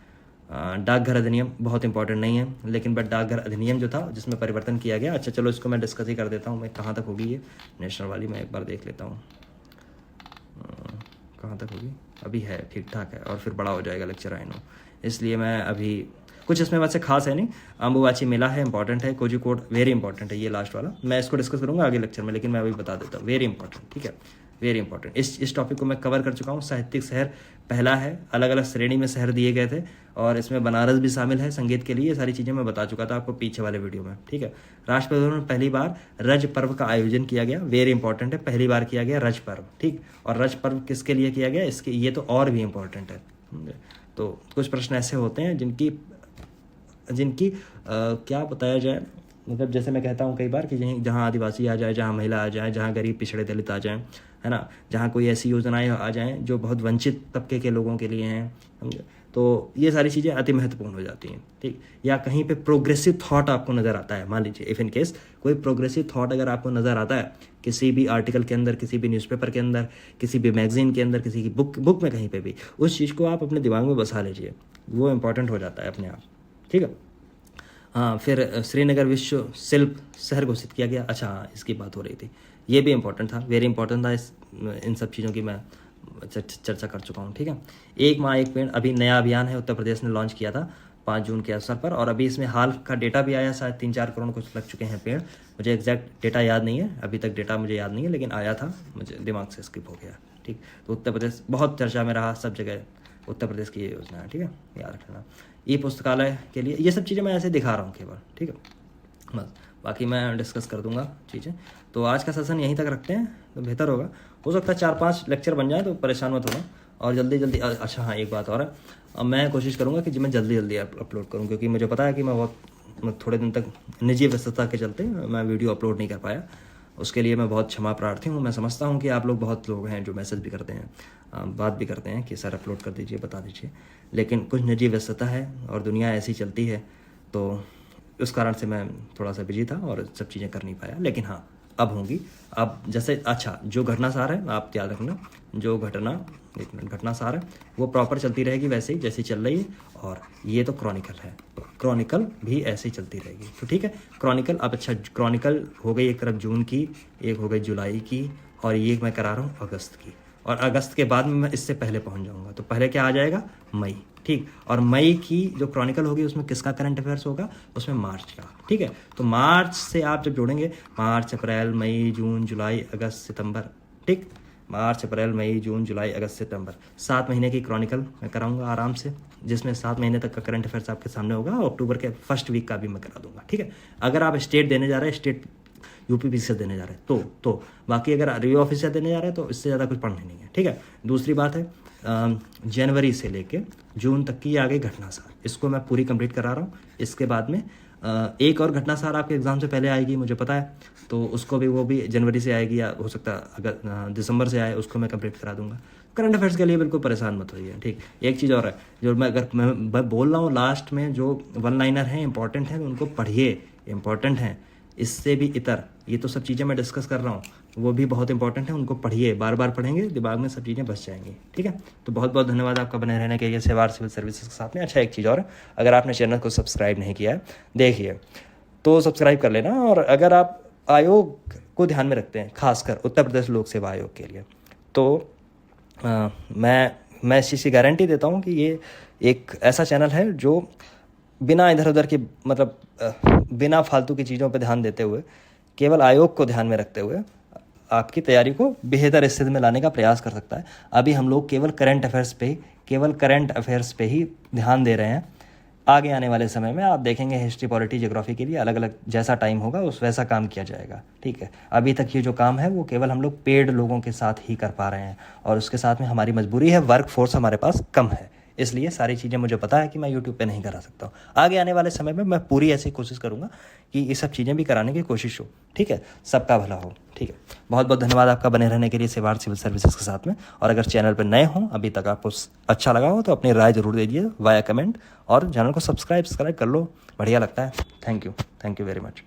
डाकघर अधिनियम बहुत इंपॉर्टेंट नहीं है, लेकिन बट डाकघर अधिनियम जो था जिसमें परिवर्तन किया गया, अच्छा चलो इसको मैं डिस्कस ही कर देता हूँ। मैं कहाँ तक होगी ये नेशनल वाली, मैं एक बार देख लेता हूँ कहाँ तक होगी। अभी है ठीक ठाक है, और फिर बड़ा हो जाएगा लेक्चर, आई नो, इसलिए मैं अभी कुछ इसमें वैसे खास है नहीं। अम्बुबाची मेला है, इंपॉर्टेंट है। कोझिकोड वेरी इंपॉर्टेंट है, ये लास्ट वाला मैं इसको डिस्कस करूंगा आगे लेक्चर में, लेकिन मैं अभी बता देता हूँ, वेरी इंपॉर्टेंट, ठीक है, वेरी इंपॉर्टेंट। इस टॉपिक को मैं कवर कर चुका हूँ। साहित्यिक शहर पहला है, अलग अलग श्रेणी में शहर दिए गए थे, और इसमें बनारस भी शामिल है संगीत के लिए। ये सारी चीज़ें मैं बता चुका था आपको पीछे वाले वीडियो में, ठीक है। राष्ट्रपति भवन में पहली बार रज पर्व का आयोजन किया गया, वेरी इंपॉर्टेंट है, पहली बार किया गया रज पर्व, ठीक। और रज पर्व किसके लिए किया गया, इसके ये तो और भी इंपॉर्टेंट है। तो कुछ प्रश्न ऐसे होते हैं जिनकी क्या बताया जाए, मतलब जैसे मैं कहता हूँ कई बार कि जहाँ आदिवासी आ जाए, जहाँ महिला आ जाए, जहाँ गरीब पिछड़े दलित आ जाएं, है ना, जहाँ कोई ऐसी योजनाएं आ जाएं जो बहुत वंचित तबके के लोगों के लिए हैं, समझे, तो ये सारी चीज़ें अति महत्वपूर्ण हो जाती हैं, ठीक। या कहीं पे प्रोग्रेसिव थॉट आपको नज़र आता है, मान लीजिए इफ़ इन केस कोई प्रोग्रेसिव थॉट अगर आपको नज़र आता है किसी भी आर्टिकल के अंदर, किसी भी न्यूज़पेपर के अंदर, किसी भी मैगजीन के अंदर, किसी की बुक में, कहीं पर भी, उस चीज़ को आप अपने दिमाग में बसा लीजिए, वो इंपॉर्टेंट हो जाता है अपने आप, ठीक है। हाँ, फिर श्रीनगर विश्व शिल्प शहर घोषित किया गया। अच्छा हाँ, इसकी बात हो रही थी, ये भी इंपॉर्टेंट था, वेरी इंपॉर्टेंट था। इन सब चीज़ों की मैं चर्चा कर चुका हूँ, ठीक है। एक माह एक पेड़ अभी नया अभियान है, उत्तर प्रदेश ने लॉन्च किया था 5 जून के अवसर पर, और अभी इसमें हाल का डेटा भी आया, शायद 3-4 करोड़ कुछ लग चुके हैं पेड़। मुझे एग्जैक्ट डेटा याद नहीं है, अभी तक डेटा मुझे याद नहीं है, लेकिन आया था, मुझे दिमाग से स्किप हो गया, ठीक। तो उत्तर प्रदेश बहुत चर्चा में रहा, सब जगह उत्तर प्रदेश की ये योजना है, ठीक है, याद रखना। ई पुस्तकालय के लिए ये सब चीज़ें मैं ऐसे दिखा रहा हूँ केवल, ठीक है, बस बाकी मैं डिस्कस कर दूंगा चीज़ें। तो आज का सेशन यहीं तक रखते हैं तो बेहतर होगा। हो सकता है 4-5 लेक्चर बन जाए, तो परेशान मत होना, और जल्दी। अच्छा हाँ, एक बात और है, अब मैं कोशिश करूँगा कि मैं जल्दी अपलोड करूँ, क्योंकि मुझे पता है कि मैं थोड़े दिन तक निजी व्यस्तता के चलते मैं वीडियो अपलोड नहीं कर पाया। उसके लिए मैं बहुत क्षमा प्रार्थी हूँ। मैं समझता हूँ कि आप लोग बहुत लोग हैं जो मैसेज भी करते हैं, बात भी करते हैं कि सर अपलोड कर दीजिए, बता दीजिए, लेकिन कुछ निजी व्यस्तता है और दुनिया ऐसी चलती है, तो उस कारण से मैं थोड़ा सा बिजी था और सब चीज़ें कर नहीं पाया। लेकिन हाँ, अब होंगी। अब जैसे अच्छा, जो घटनासार है आप याद रखना, जो घटनासार है वो प्रॉपर चलती रहेगी वैसे ही जैसे चल रही है, और ये तो क्रॉनिकल है, क्रॉनिकल भी ऐसे ही चलती रहेगी, तो ठीक है। क्रॉनिकल, अब अच्छा, क्रॉनिकल हो गई एक तरफ जून की, एक हो गई जुलाई की, और ये मैं करा रहा हूँ अगस्त की, और अगस्त के बाद में मैं इससे पहले पहुँच जाऊँगा, तो पहले क्या आ जाएगा, मई, ठीक। और मई की जो क्रॉनिकल होगी उसमें किसका करंट अफेयर्स होगा, उसमें मार्च का, ठीक है। तो मार्च से आप जब जोड़ेंगे, मार्च, अप्रैल, मई, जून, जुलाई, अगस्त, सितंबर, ठीक, मार्च, अप्रैल, मई, जून, जुलाई, अगस्त, सितंबर, 7 महीने की क्रॉनिकल मैं कराऊंगा आराम से, जिसमें 7 महीने तक का करंट अफेयर्स आपके सामने होगा, और अक्टूबर के फर्स्ट वीक का भी मैं करा दूंगा, ठीक है। अगर आप स्टेट देने जा रहे हैं, स्टेट यूपी से देने जा रहे हैं तो बाकी अगर रिव्यू ऑफिसर देने जा रहे हैं तो इससे ज़्यादा कुछ पढ़ना नहीं है, ठीक है। दूसरी बात है, जनवरी से लेके जून तक की आ गई घटनासार, इसको मैं पूरी कंप्लीट करा रहा हूँ। इसके बाद में एक और घटना सार आपके एग्ज़ाम से पहले आएगी, मुझे पता है, तो उसको भी वो भी जनवरी से आएगी या हो सकता है अगर दिसंबर से आए, उसको मैं कंप्लीट करा दूंगा। करंट अफेयर्स के लिए बिल्कुल परेशान मत होइए, ठीक। एक चीज़ और है, जो मैं बोल रहा हूँ लास्ट में, जो वन लाइनर हैं इंपॉर्टेंट हैं, उनको पढ़िए, इंपॉर्टेंट हैं। इससे भी इतर ये तो सब चीज़ें मैं डिस्कस कर रहा हूँ, वो भी बहुत इंपॉर्टेंट है, उनको पढ़िए, बार बार पढ़ेंगे, दिमाग में सब चीज़ें बस जाएंगी, ठीक है। तो बहुत बहुत धन्यवाद आपका बने रहने के लिए सेवार सिविल सर्विसेज के साथ में। अच्छा, एक चीज़ और, अगर आपने चैनल को सब्सक्राइब नहीं किया है, देखिए तो सब्सक्राइब कर लेना। और अगर आप आयोग को ध्यान में रखते हैं, खासकर उत्तर प्रदेश लोक सेवा आयोग के लिए, तो मैं इस चीज़ की गारंटी देता हूँ कि ये एक ऐसा चैनल है जो बिना इधर उधर के मतलब बिना फालतू की चीज़ों पर ध्यान देते हुए, केवल आयोग को ध्यान में रखते हुए आपकी तैयारी को बेहतर स्थिति में लाने का प्रयास कर सकता है। अभी हम लोग केवल करंट अफेयर्स पे ही ध्यान दे रहे हैं। आगे आने वाले समय में आप देखेंगे हिस्ट्री, पॉलिटी, ज्योग्राफी के लिए अलग अलग जैसा टाइम होगा उस वैसा काम किया जाएगा, ठीक है। अभी तक ये जो काम है वो केवल हम लोग पेड लोगों के साथ ही कर पा रहे हैं, और उसके साथ में हमारी मजबूरी है, वर्क फोर्स हमारे पास कम है, इसलिए सारी चीज़ें मुझे पता है कि मैं यूट्यूब पे नहीं करा सकता हूँ। आगे आने वाले समय में मैं पूरी ऐसी कोशिश करूँगा कि ये सब चीज़ें भी कराने की कोशिश हो, ठीक है, सबका भला हो, ठीक है। बहुत बहुत धन्यवाद आपका बने रहने के लिए सेवार सिविल सर्विसेज के साथ में। और अगर चैनल पर नए हों, अभी तक आपको अच्छा लगा हो, तो अपनी राय जरूर दीजिए वाया कमेंट, और चैनल को सब्सक्राइब कर लो, बढ़िया लगता है। Thank you very much.